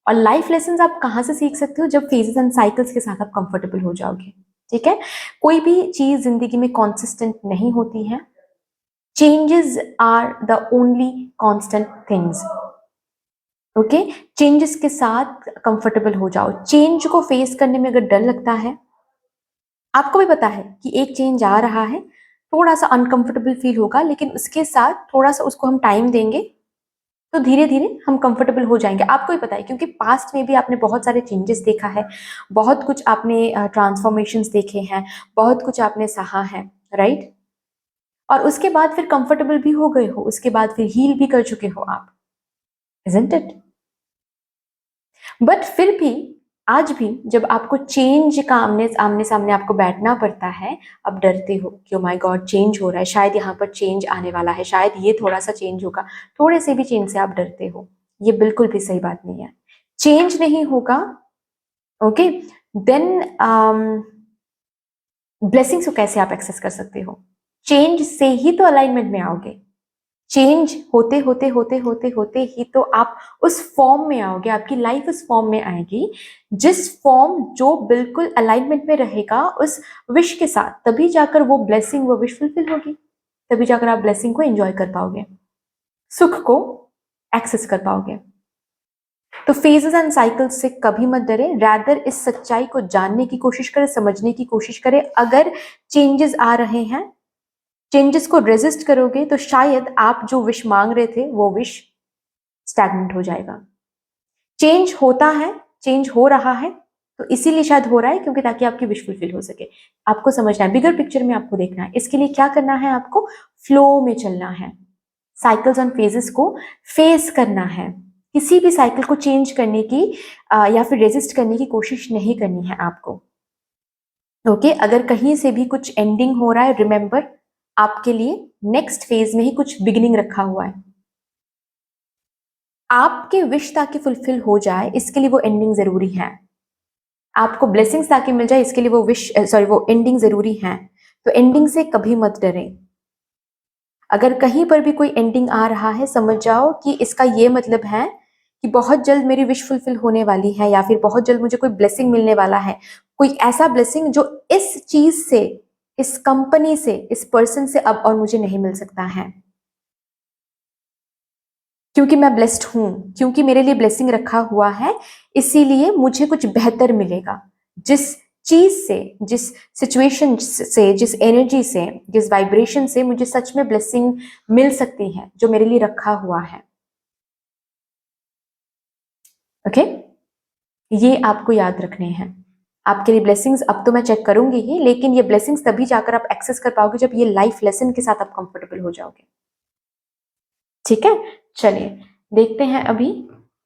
और लाइफ लेसन्स आप कहाँ से सीख सकते हो? जब फेजेस एंड साइकिल्स के साथ आप कंफर्टेबल हो जाओगे। ठीक है, कोई भी चीज जिंदगी में कॉन्सिस्टेंट नहीं होती है। Changes are the only constant things. Okay, changes के साथ कंफर्टेबल हो जाओ। चेंज को फेस करने में अगर डर लगता है, आपको भी पता है कि एक चेंज आ रहा है, थोड़ा सा अनकंफर्टेबल फील होगा, लेकिन उसके साथ थोड़ा सा उसको हम टाइम देंगे तो धीरे धीरे हम कंफर्टेबल हो जाएंगे। आपको ही पता है क्योंकि पास्ट में भी आपने बहुत सारे चेंजेस देखा है, बहुत कुछ आपने ट्रांसफॉर्मेशंस देखे हैं, बहुत कुछ आपने सहा है, राइट? और उसके बाद फिर कंफर्टेबल भी हो गए हो, उसके बाद फिर हील भी कर चुके हो आप, इजंट इट? बट फिर भी आज भी जब आपको चेंज का आमने आमने सामने आपको बैठना पड़ता है, आप डरते हो कि ओ माय गॉड चेंज हो रहा है, शायद यहाँ पर चेंज आने वाला है, शायद ये थोड़ा सा चेंज होगा। थोड़े से भी चेंज से आप डरते हो, ये बिल्कुल भी सही बात नहीं है। चेंज नहीं होगा, ओके, देन ब्लेसिंग्स को कैसे आप एक्सेस कर सकते हो? चेंज से ही तो अलाइनमेंट में आओगे। चेंज होते होते होते होते होते ही तो आप उस फॉर्म में आओगे, आपकी लाइफ उस फॉर्म में आएगी जिस फॉर्म जो बिल्कुल अलाइनमेंट में रहेगा उस विश के साथ। तभी जाकर वो ब्लेसिंग, वो विश फुलफिल होगी, तभी जाकर आप ब्लेसिंग को एंजॉय कर पाओगे, सुख को एक्सेस कर पाओगे। तो फेजेस एंड साइकिल्स से कभी मत डरे, रैदर इस सच्चाई को जानने की कोशिश करें, समझने की कोशिश करें। अगर चेंजेस आ रहे हैं, चेंजेस को रेजिस्ट करोगे तो शायद आप जो विश मांग रहे थे वो विश स्टैग्नेंट हो जाएगा। चेंज होता है, चेंज हो रहा है तो इसीलिए शायद हो रहा है क्योंकि ताकि आपकी विश फुलफिल हो सके। आपको समझना है, बिगर पिक्चर में आपको देखना है। इसके लिए क्या करना है? आपको फ्लो में चलना है, साइकिल्स एंड फेजेस को फेस करना है। किसी भी साइकिल को चेंज करने की या फिर रेजिस्ट करने की कोशिश नहीं करनी है आपको। ओके, अगर कहीं से भी कुछ एंडिंग हो रहा है, रिमेंबर आपके लिए नेक्स्ट फेज में ही कुछ बिगिनिंग रखा हुआ है। आपके विश ताकि फुलफिल हो जाए इसके लिए वो एंडिंग जरूरी है। आपको ब्लेसिंग्स ताकि मिल जाए इसके लिए वो विश वो एंडिंग जरूरी है। तो एंडिंग से कभी मत डरें। अगर कहीं पर भी कोई एंडिंग आ रहा है, समझ जाओ कि इसका ये मतलब है कि बहुत जल्द मेरी विश फुलफिल होने वाली है, या फिर बहुत जल्द मुझे कोई ब्लेसिंग मिलने वाला है। कोई ऐसा ब्लेसिंग जो इस चीज से, इस कंपनी से, इस पर्सन से अब और मुझे नहीं मिल सकता है, क्योंकि मैं ब्लेस्ड हूं, क्योंकि मेरे लिए ब्लेसिंग रखा हुआ है, इसीलिए मुझे कुछ बेहतर मिलेगा। जिस चीज से, जिस सिचुएशन से, जिस एनर्जी से, जिस वाइब्रेशन से मुझे सच में ब्लेसिंग मिल सकती है, जो मेरे लिए रखा हुआ है। ओके, ये आपको याद रखने हैं। आपके लिए ब्लेसिंग्स अब तो मैं चेक करूंगी ही, लेकिन ये ब्लेसिंग्स तभी जाकर आप एक्सेस कर पाओगे जब ये लाइफ लेसन के साथ आप कंफर्टेबल हो जाओगे। ठीक है, चलिए देखते हैं अभी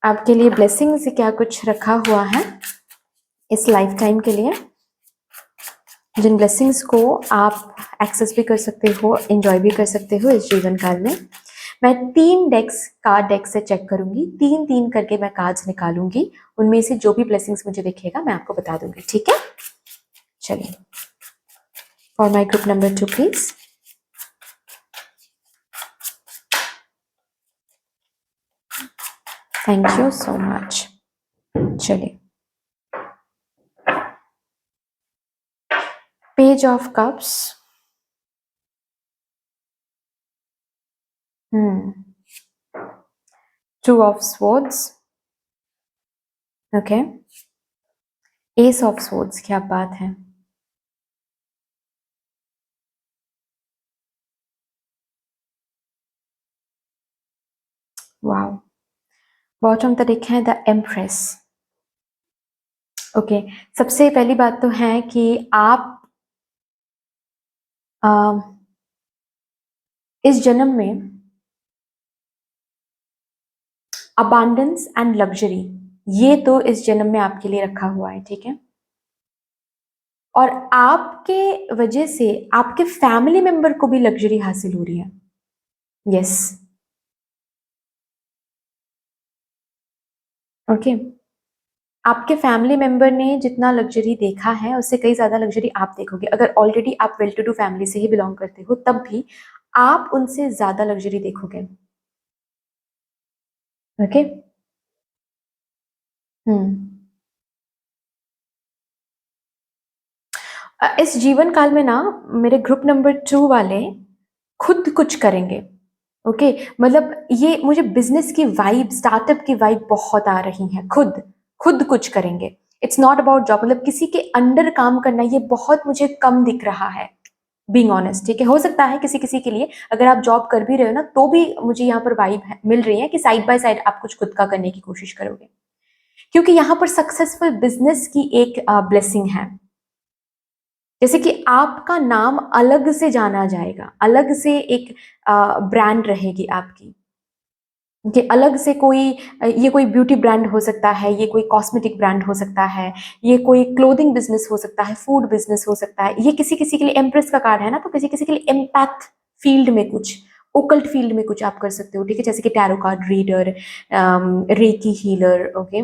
आपके लिए ब्लेसिंग्स क्या कुछ रखा हुआ है इस लाइफ टाइम के लिए, जिन ब्लेसिंग्स को आप एक्सेस भी कर सकते हो, एंजॉय भी कर सकते हो इस जीवन काल में। मैं 3 डेक्स कार्ड डेक से चेक करूंगी, 3-3 करके मैं कार्ड्स निकालूंगी, उनमें से जो भी ब्लेसिंग्स मुझे दिखेगा मैं आपको बता दूंगी, ठीक है? चलिए, for my group number 2 please. Thank you so much. चलिए, page of cups, two of swords, okay, ace of swords, क्या बात है। वाओ, बॉटम तक लिखे हैं द एम्प्रेस। ओके, सबसे पहली बात तो है कि आप इस जन्म में अबांडेंस एंड लग्जरी, ये तो इस जन्म में आपके लिए रखा हुआ है, ठीक है? और आपके वजह से आपके फैमिली मेंबर को भी लग्जरी हासिल हो रही है। यस, ओके, आपके फैमिली मेंबर ने जितना लग्जरी देखा है उससे कई ज्यादा लग्जरी आप देखोगे। अगर ऑलरेडी आप वेल टू डू फैमिली से ही बिलोंग करते हो तब भी आप उनसे ज्यादा लग्जरी देखोगे, ओके। इस जीवन काल में ना मेरे ग्रुप नंबर 2 वाले खुद कुछ करेंगे, ओके। मतलब ये मुझे बिजनेस की वाइब, स्टार्टअप की वाइब बहुत आ रही है। खुद खुद कुछ करेंगे, इट्स नॉट अबाउट जॉब, मतलब किसी के अंडर काम करना ये बहुत मुझे कम दिख रहा है, बीइंग ऑनेस्ट, ठीक है। हो सकता है किसी किसी के लिए अगर आप जॉब कर भी रहे हो ना तो भी मुझे यहाँ पर वाइब मिल रही है कि साइड बाय साइड आप कुछ खुद का करने की कोशिश करोगे, क्योंकि यहाँ पर सक्सेसफुल बिजनेस की एक ब्लेसिंग है। जैसे कि आपका नाम अलग से जाना जाएगा, अलग से एक ब्रांड रहेगी आपकी, कि अलग से कोई ये कोई ब्यूटी ब्रांड हो सकता है, ये कोई कॉस्मेटिक ब्रांड हो सकता है, ये कोई क्लोथिंग बिजनेस हो सकता है, फूड बिजनेस हो सकता है। ये किसी किसी के लिए एम्प्रेस का कार्ड है ना, तो किसी किसी के लिए एम्पैथ फील्ड में कुछ, ओकल्ट फील्ड में कुछ आप कर सकते हो, ठीक है। जैसे कि tarot card reader, recce healer, okay,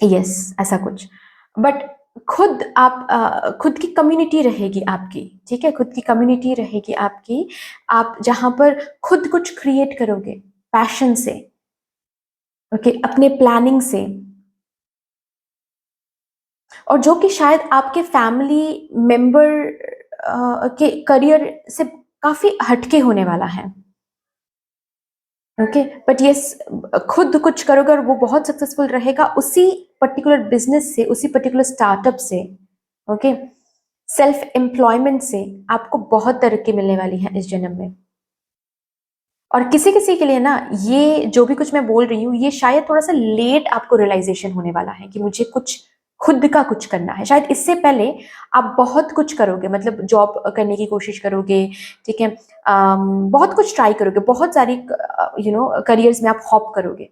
yes, ऐसा कुछ। बट खुद आप खुद की कम्युनिटी रहेगी आपकी, ठीक है, खुद की कम्युनिटी रहेगी आपकी, आप जहां पर खुद कुछ क्रिएट करोगे पैशन से, ओके, अपने प्लानिंग से, और जो कि शायद आपके फैमिली मेंबर के करियर से काफी हटके होने वाला है, ओके। बट यस, खुद कुछ करोगे और वो बहुत सक्सेसफुल रहेगा उसी पर्टिकुलर बिजनेस से, उसी पर्टिकुलर स्टार्टअप से, ओके। सेल्फ एम्प्लॉयमेंट से आपको बहुत तरक्की मिलने वाली है इस जन्म में। और किसी किसी के लिए ना ये जो भी कुछ मैं बोल रही हूँ ये शायद थोड़ा सा लेट आपको रियलाइजेशन होने वाला है कि मुझे कुछ खुद का कुछ करना है। शायद इससे पहले आप बहुत कुछ करोगे, मतलब जॉब करने की कोशिश करोगे, ठीक है, बहुत कुछ ट्राई करोगे, बहुत सारी करियर्स में आप हॉप करोगे,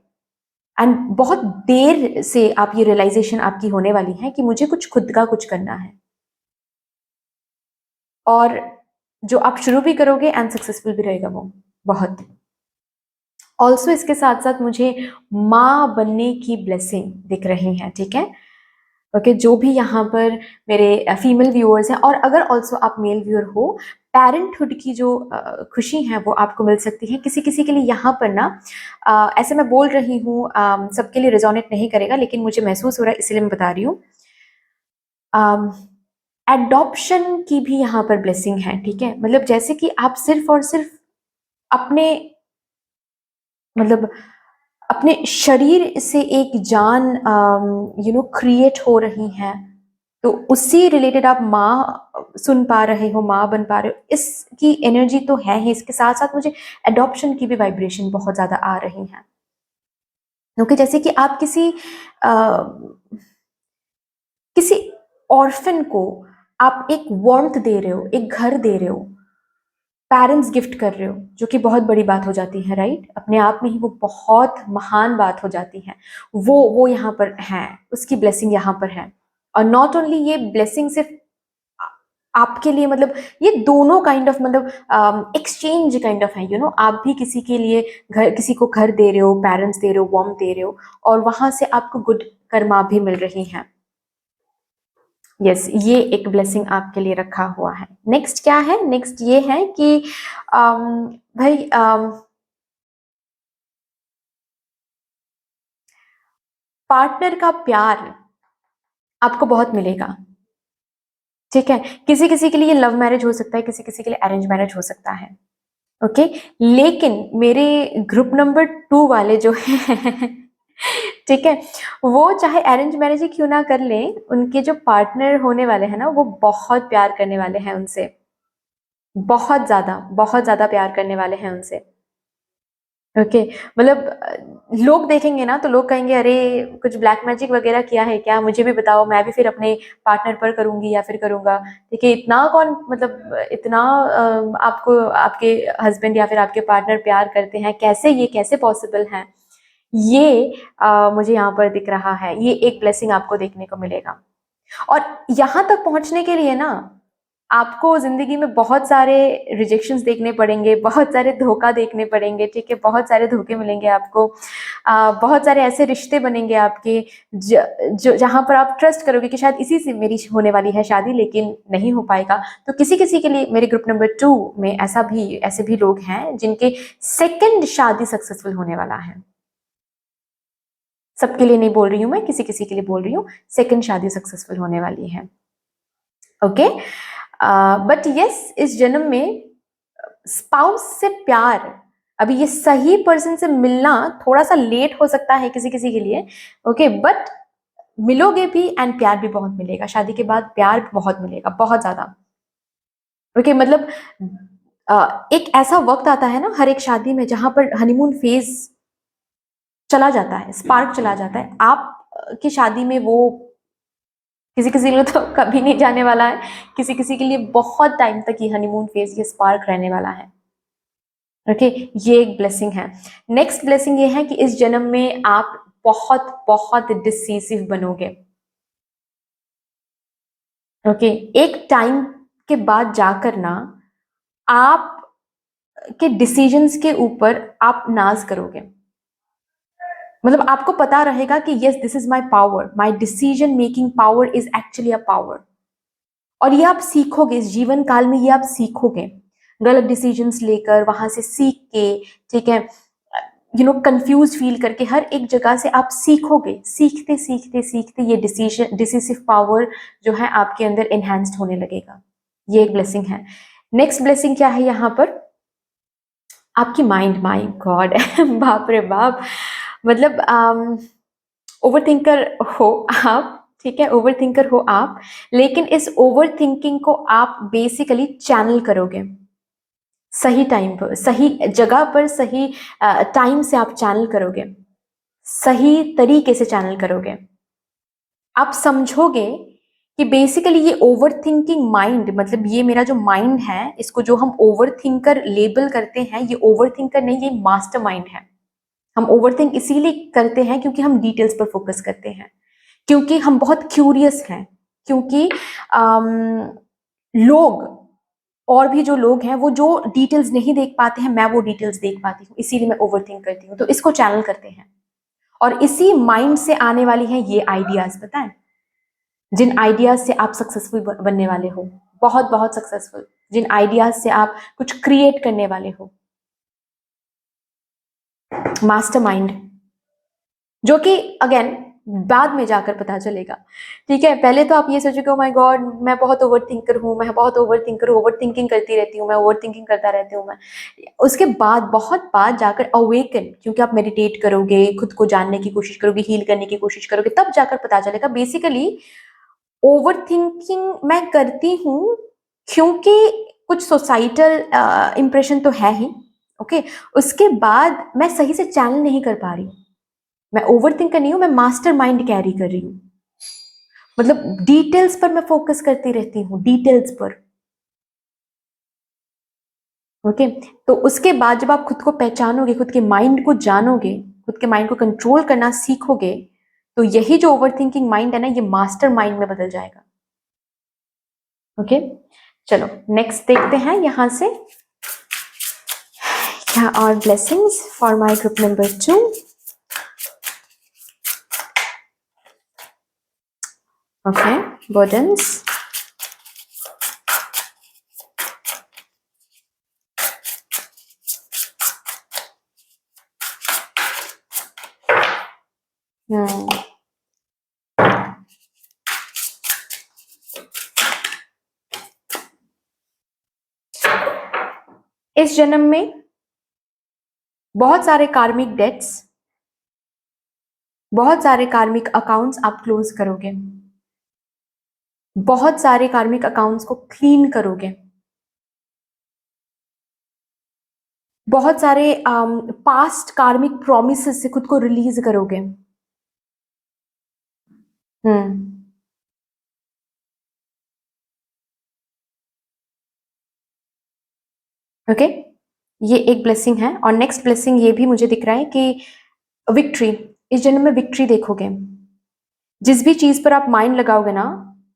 एंड बहुत देर से आप ये रियलाइजेशन आपकी होने वाली है कि मुझे कुछ खुद का कुछ करना है। और जो आप शुरू भी करोगे एंड सक्सेसफुल भी रहेगा वो बहुत। ऑल्सो इसके साथ साथ मुझे माँ बनने की ब्लेसिंग दिख रही है, ठीक है, ओके। जो भी यहाँ पर मेरे फीमेल व्यूअर्स हैं, और अगर ऑल्सो आप मेल व्यूअर हो, पेरेंटहुड की जो खुशी है वो आपको मिल सकती है। किसी किसी के लिए यहाँ पर ना ऐसे मैं बोल रही हूँ, सबके लिए रिजोनेट नहीं करेगा, लेकिन मुझे महसूस हो रहा है इसलिए मैं बता रही हूँ। एडॉप्शन की भी यहाँ पर ब्लेसिंग है, ठीक है। मतलब जैसे कि आप सिर्फ और सिर्फ अपने, मतलब अपने शरीर से एक जान क्रिएट हो रही है, तो उससे रिलेटेड आप माँ सुन पा रहे हो, माँ बन पा रहे हो, इसकी एनर्जी तो है ही। इसके साथ साथ मुझे एडॉप्शन की भी वाइब्रेशन बहुत ज्यादा आ रही है, क्योंकि जैसे कि आप किसी ऑर्फन को आप एक वार्मथ दे रहे हो, एक घर दे रहे हो, पेरेंट्स गिफ्ट कर रहे हो, जो कि बहुत बड़ी बात हो जाती है, राइट? अपने आप में ही वो बहुत महान बात हो जाती है। वो यहाँ पर है, उसकी ब्लेसिंग यहाँ पर है। और नॉट ओनली ये ब्लेसिंग सिर्फ आपके लिए, मतलब ये दोनों काइंड ऑफ, मतलब एक्सचेंज काइंड ऑफ है, आप भी किसी के लिए घर, किसी को घर दे रहे हो, पेरेंट्स दे रहे हो, वॉर्म दे रहे हो, और वहां से आपको गुड कर्मा भी मिल रही हैं। यस, ये एक ब्लेसिंग आपके लिए रखा हुआ है। नेक्स्ट क्या है? नेक्स्ट ये है कि भाई पार्टनर का प्यार आपको बहुत मिलेगा, ठीक है? किसी किसी के लिए लव मैरिज हो सकता है, किसी किसी के लिए अरेंज मैरिज हो सकता है, ओके? लेकिन मेरे ग्रुप नंबर 2 वाले जो है ठीक है, वो चाहे अरेंज मैरिज ही क्यों ना कर लें, उनके जो पार्टनर होने वाले हैं ना, वो बहुत प्यार करने वाले हैं उनसे, बहुत ज्यादा प्यार करने वाले हैं उनसे, ओके? मतलब लोग देखेंगे ना तो लोग कहेंगे, अरे कुछ ब्लैक मैजिक वगैरह किया है क्या, मुझे भी बताओ, मैं भी फिर अपने पार्टनर पर करूंगी या फिर करूंगा। ठीक है, इतना कौन, मतलब इतना आपको आपके हस्बैंड या फिर आपके पार्टनर प्यार करते हैं, कैसे, ये कैसे पॉसिबल है? ये मुझे यहाँ पर दिख रहा है, ये एक ब्लेसिंग आपको देखने को मिलेगा। और यहाँ तक पहुंचने के लिए ना, आपको जिंदगी में बहुत सारे रिजेक्शंस देखने पड़ेंगे, बहुत सारे धोखा देखने पड़ेंगे, ठीक है? बहुत सारे धोखे मिलेंगे आपको, बहुत सारे ऐसे रिश्ते बनेंगे आपके जो जहाँ पर आप ट्रस्ट करोगे कि शायद इसी से मेरी होने वाली है शादी, लेकिन नहीं हो पाएगा। तो किसी किसी के लिए, मेरे ग्रुप नंबर 2 में ऐसे भी लोग हैं जिनके सेकंड शादी सक्सेसफुल होने वाला है। सबके लिए नहीं बोल रही हूं मैं, किसी किसी के लिए बोल रही हूँ, सेकंड शादी सक्सेसफुल होने वाली है, ओके? बट यस, इस जन्म में स्पाउस से प्यार, अभी ये सही पर्सन से मिलना थोड़ा सा लेट हो सकता है किसी किसी के लिए, ओके? बट मिलोगे भी, एंड प्यार भी बहुत मिलेगा, शादी के बाद प्यार भी बहुत मिलेगा, बहुत ज्यादा, ओके? मतलब एक ऐसा वक्त आता है ना हर एक शादी में, जहां पर हनीमून फेज चला जाता है, स्पार्क चला जाता है। आप की शादी में वो किसी किसी के लिए तो कभी नहीं जाने वाला है, किसी किसी के लिए बहुत टाइम तक ये हनीमून फेज, ये स्पार्क रहने वाला है, ओके? ये एक ब्लेसिंग है। नेक्स्ट ब्लेसिंग ये है कि इस जन्म में आप बहुत बहुत डिसीसिव बनोगे, ओके? एक टाइम के बाद जाकर ना, आप के डिसीजंस के ऊपर आप नाज करोगे, मतलब आपको पता रहेगा कि yes, this is my power, my decision making power is actually a power. और ये आप सीखोगे, इस जीवन काल में ये आप सीखोगे, गलत डिसीजंस लेकर, वहां से सीख के, ठीक है, कंफ्यूज फील करके, हर एक जगह से आप सीखोगे, सीखते सीखते सीखते ये डिसीसिव पावर जो है आपके अंदर एनहांस्ड होने लगेगा। ये एक ब्लेसिंग है। नेक्स्ट ब्लेसिंग क्या है यहाँ पर? आपकी माइंड, माय गॉड बाप रे बाप, मतलब ओवर थिंकर हो आप, ठीक है? ओवर थिंकर हो आप, लेकिन इस ओवर थिंकिंग को आप बेसिकली चैनल करोगे, सही टाइम पर, सही जगह पर, सही टाइम से आप चैनल करोगे, सही तरीके से चैनल करोगे। आप समझोगे कि बेसिकली ये ओवर थिंकिंग माइंड, मतलब ये मेरा जो माइंड है, इसको जो हम ओवर थिंकर लेबल करते हैं, ये ओवर थिंकर नहीं, ये मास्टर माइंड है। हम ओवर थिंक इसीलिए करते हैं क्योंकि हम डिटेल्स पर फोकस करते हैं, क्योंकि हम बहुत क्यूरियस हैं, क्योंकि लोग, और भी जो लोग हैं, वो जो डिटेल्स नहीं देख पाते हैं, मैं वो डिटेल्स देख पाती हूँ, इसीलिए मैं ओवर थिंक करती हूँ, तो इसको चैनल करते हैं। और इसी माइंड से आने वाली हैं ये आइडियाज, पता है? जिन आइडियाज से आप सक्सेसफुल बनने वाले हो, बहुत बहुत सक्सेसफुल, जिन आइडियाज से आप कुछ क्रिएट करने वाले हो, मास्टरमाइंड, जो कि अगेन बाद में जाकर पता चलेगा, ठीक है? पहले तो आप ये सोचोगे, ओ माय गॉड, मैं बहुत ओवर थिंकर हूँ, मैं बहुत ओवर थिंकर हूँ, ओवर थिंकिंग करती रहती हूँ, मैं ओवर थिंकिंग करता रहती हूँ मैं। उसके बाद, बहुत बाद जाकर अवेकन, क्योंकि आप मेडिटेट करोगे, खुद को जानने की कोशिश करोगे, हील करने की कोशिश करोगे, तब जाकर पता चलेगा बेसिकली ओवर थिंकिंग मैं करती हूँ क्योंकि कुछ सोसाइटल इम्प्रेशन तो है ही, ओके? उसके बाद मैं सही से चैनल नहीं कर पा रही, मैं ओवर थिंकर नहीं हूं, मैं मास्टर माइंड कैरी कर रही हूँ, मतलब डिटेल्स पर मैं फोकस करती रहती हूँ, डिटेल्स पर। ओके, तो उसके बाद जब आप खुद को पहचानोगे, खुद के माइंड को जानोगे, खुद के माइंड को कंट्रोल करना सीखोगे, तो यही जो ओवर थिंकिंग माइंड है ना, ये मास्टर माइंड में बदल जाएगा। ओके, चलो नेक्स्ट देखते हैं यहां से क्या और blessings for my group number 2। Okay, burdens, इस जन्म में बहुत सारे कार्मिक डेट्स, बहुत सारे कार्मिक अकाउंट्स आप क्लोज करोगे, बहुत सारे कार्मिक अकाउंट्स को क्लीन करोगे, बहुत सारे पास्ट कार्मिक प्रॉमिसेस से खुद को रिलीज करोगे। ओके, ये एक ब्लेसिंग है। और नेक्स्ट ब्लेसिंग ये भी मुझे दिख रहा है कि विक्ट्री, इस जन्म में विक्ट्री देखोगे। जिस भी चीज पर आप माइंड लगाओगे ना,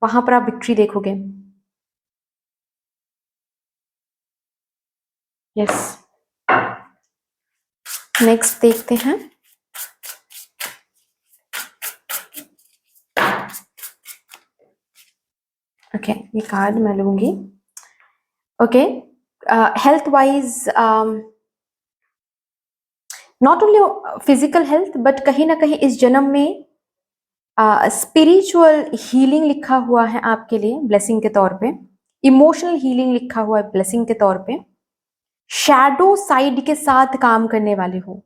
वहां पर आप विक्ट्री देखोगे। यस, नेक्स्ट देखते हैं। ओके, ये कार्ड मैं लूंगी। Okay, health wise, not only physical health, but कहीं ना कहीं इस जन्म में स्पिरिचुअल हीलिंग लिखा हुआ है आपके लिए ब्लेसिंग के तौर पे। इमोशनल हीलिंग लिखा हुआ है ब्लेसिंग के तौर पे। शैडो साइड के साथ काम करने वाले हो,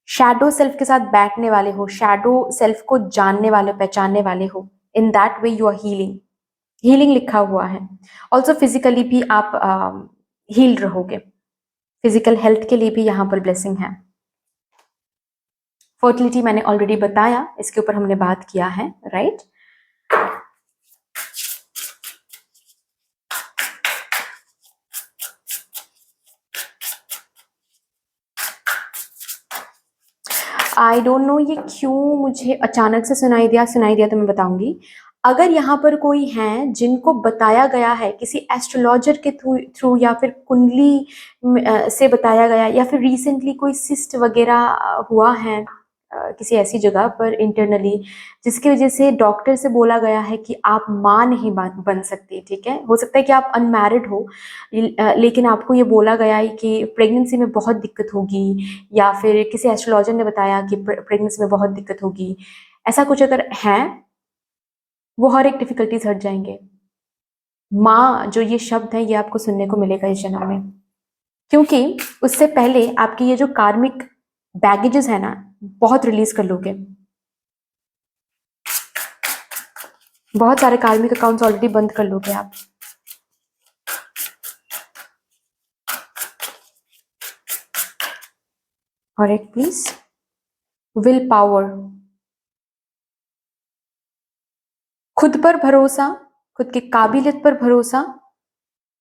शैडो सेल्फ के साथ बैठने वाले हो, शैडो सेल्फ को जानने वाले, पहचानने वाले हो। In that way you are healing, healing लिखा हुआ है। ऑल्सो फिजिकली भी आप हील रहोगे, फिजिकल हेल्थ के लिए भी यहाँ पर ब्लेसिंग है। फर्टिलिटी मैंने ऑलरेडी बताया, इसके ऊपर हमने बात किया है, राइट। आई डोंट नो ये क्यों मुझे अचानक से सुनाई दिया तो मैं बताऊंगी। अगर यहाँ पर कोई है जिनको बताया गया है किसी एस्ट्रोलॉजर के थ्रू या फिर कुंडली से बताया गया, या फिर रिसेंटली कोई सिस्ट वगैरह हुआ है किसी ऐसी जगह पर इंटरनली, जिसकी वजह से डॉक्टर से बोला गया है कि आप माँ नहीं बन सकती, ठीक है। हो सकता है कि आप अनमैरिड हो, लेकिन आपको ये बोला गया है कि प्रेगनेंसी में बहुत दिक्कत होगी, या फिर किसी एस्ट्रोलॉजर ने बताया कि प्रेगनेंसी में बहुत दिक्कत होगी। ऐसा कुछ अगर है, वो हर एक डिफिकल्टीज हट जाएंगे। माँ जो ये शब्द है, ये आपको सुनने को मिलेगा इस जन्म में, क्योंकि उससे पहले आपकी ये जो कार्मिक बैगेजेस है ना, बहुत रिलीज कर लोगे। बहुत सारे कार्मिक अकाउंट्स ऑलरेडी बंद कर लोगे आप। और एक प्लीज, विल पावर, खुद पर भरोसा, खुद की काबिलियत पर भरोसा।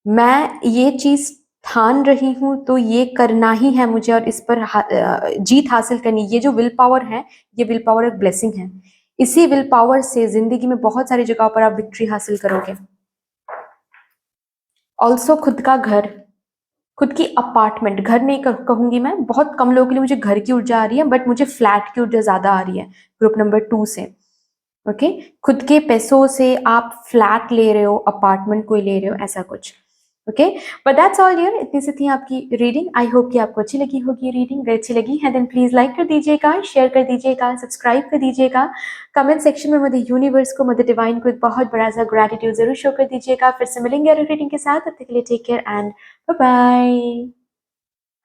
मैं ये चीज ठान रही हूं तो ये करना ही है मुझे, और इस पर जीत हासिल करनी। ये जो विल पावर है, ये विल पावर एक ब्लेसिंग है। इसी विल पावर से जिंदगी में बहुत सारी जगहों पर आप विक्ट्री हासिल करोगे। ऑल्सो खुद का घर, खुद की अपार्टमेंट, घर नहीं कहूंगी मैं, बहुत कम लोगों के लिए मुझे घर की ऊर्जा आ रही है, बट मुझे फ्लैट की ऊर्जा ज्यादा आ रही है ग्रुप नंबर 2 से। ओके, खुद के पैसों से आप फ्लैट ले रहे हो, अपार्टमेंट कोई ले रहे हो, ऐसा कुछ। ओके, बट दैट्स ऑल यार, इतनी सी थी आपकी रीडिंग। आई होप कि आपको अच्छी लगी होगी रीडिंग। अगर अच्छी लगी है देन प्लीज लाइक कर दीजिएगा, शेयर कर दीजिएगा, सब्सक्राइब कर दीजिएगा। कमेंट सेक्शन में मदर यूनिवर्स को, मदर डिवाइन को एक बहुत बड़ा सा ग्रेटिट्यूड जरूर शो कर दीजिएगा। फिर से मिलेंगे अगली रीडिंग के साथ, तब तक के लिए take care and bye bye.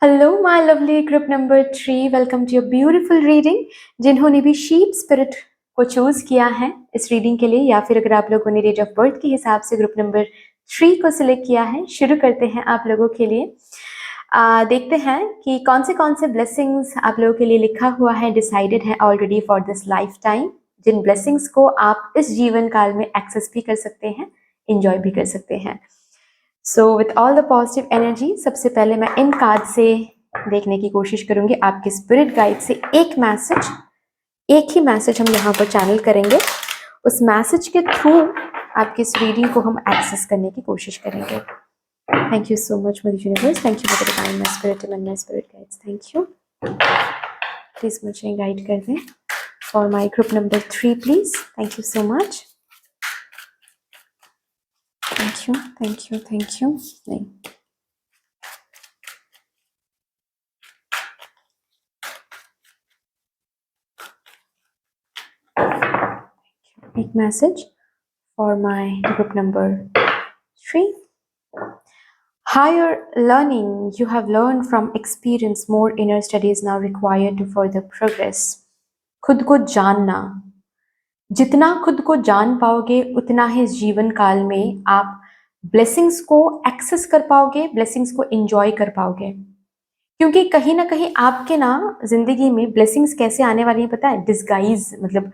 Hello my lovely group number 3, welcome to your beautiful reading. जिन्होंने भी शीप स्पिरिट को चूज किया है इस रीडिंग के लिए, या फिर अगर आप लोगों ने डेट ऑफ बर्थ के हिसाब से ग्रुप नंबर 3 को सिलेक्ट किया है, शुरू करते हैं आप लोगों के लिए। देखते हैं कि कौन से ब्लेसिंग्स आप लोगों के लिए लिखा हुआ है, डिसाइडेड है already for this life time, जिन ब्लेसिंग्स को आप इस जीवन काल में एक्सेस भी कर सकते हैं, इंजॉय भी कर सकते हैं। So with all the positive energy, सबसे पहले मैं इन कार्ड से देखने की कोशिश करूंगी आपके स्पिरिट गाइड से एक मैसेज, एक ही मैसेज हम यहाँ पर चैनल करेंगे। उस मैसेज के थ्रू आपके इस रीडिंग को हम एक्सेस करने की कोशिश करेंगे। Thank you so much mother universe, thank you for the divine my spirit and my spirit guides, thank you. Please मुझे गाइड कर दें for my group number 3 please, thank you so much, thank you thank you thank you. नहीं, एक message for my group number 3. Higher learning you have learned from experience, more inner studies now required to further progress. खुद को जानना, जितना खुद को जान पाओगे उतना ही इस जीवन काल में आप ब्लेसिंग्स को एक्सेस कर पाओगे, ब्लेसिंग्स को एंजॉय कर पाओगे। क्योंकि कहीं ना कहीं आपके ना जिंदगी में ब्लेसिंग्स कैसे आने वाली है पता है? डिस्गाइज, मतलब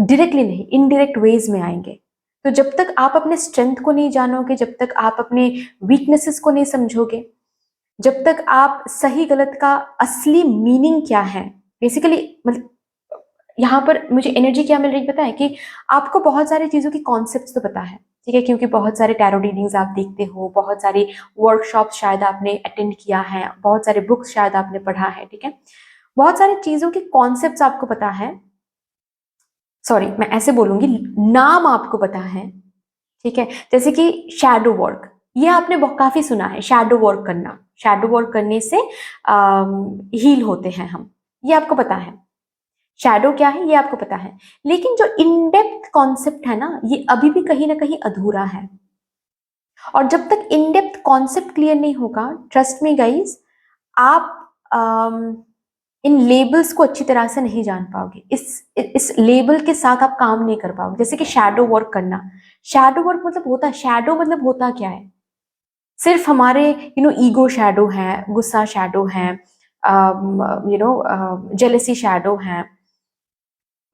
डायरेक्टली नहीं, इनडायरेक्ट वेज में आएंगे। तो जब तक आप अपने स्ट्रेंथ को नहीं जानोगे, जब तक आप अपने वीकनेसेस को नहीं समझोगे, जब तक आप सही गलत का असली मीनिंग क्या है, बेसिकली मतलब यहाँ पर मुझे एनर्जी क्या मिल रही पता है? कि आपको बहुत सारी चीजों की कॉन्सेप्ट्स तो पता है, ठीक है, क्योंकि बहुत सारे टैरो रीडिंग्स आप देखते हो, बहुत सारी वर्कशॉप शायद आपने अटेंड किया है, बहुत सारे बुक्स शायद आपने पढ़ा है, ठीक है, बहुत सारी चीजों की कॉन्सेप्ट्स आपको पता है, सॉरी मैं ऐसे बोलूंगी, नाम आपको पता है, ठीक है। जैसे कि शैडो वर्क, ये आपने काफी सुना है, शैडो वर्क करना, शैडो वर्क करने से हील होते हैं हम, ये आपको पता है। शैडो क्या है ये आपको पता है, लेकिन जो इन डेप्थ कॉन्सेप्ट है ना, ये अभी भी कहीं ना कहीं अधूरा है। और जब तक इन डेप्थ कॉन्सेप्ट क्लियर नहीं होगा, ट्रस्ट मी गाइस, आप इन लेबल्स को अच्छी तरह से नहीं जान पाओगे, इस लेबल के साथ आप काम नहीं कर पाओगे। जैसे कि शैडो वर्क करना, शैडो वर्क मतलब होता है, शैडो मतलब होता क्या है? सिर्फ हमारे ईगो शैडो है, गुस्सा शैडो है, जेलसी शैडो है,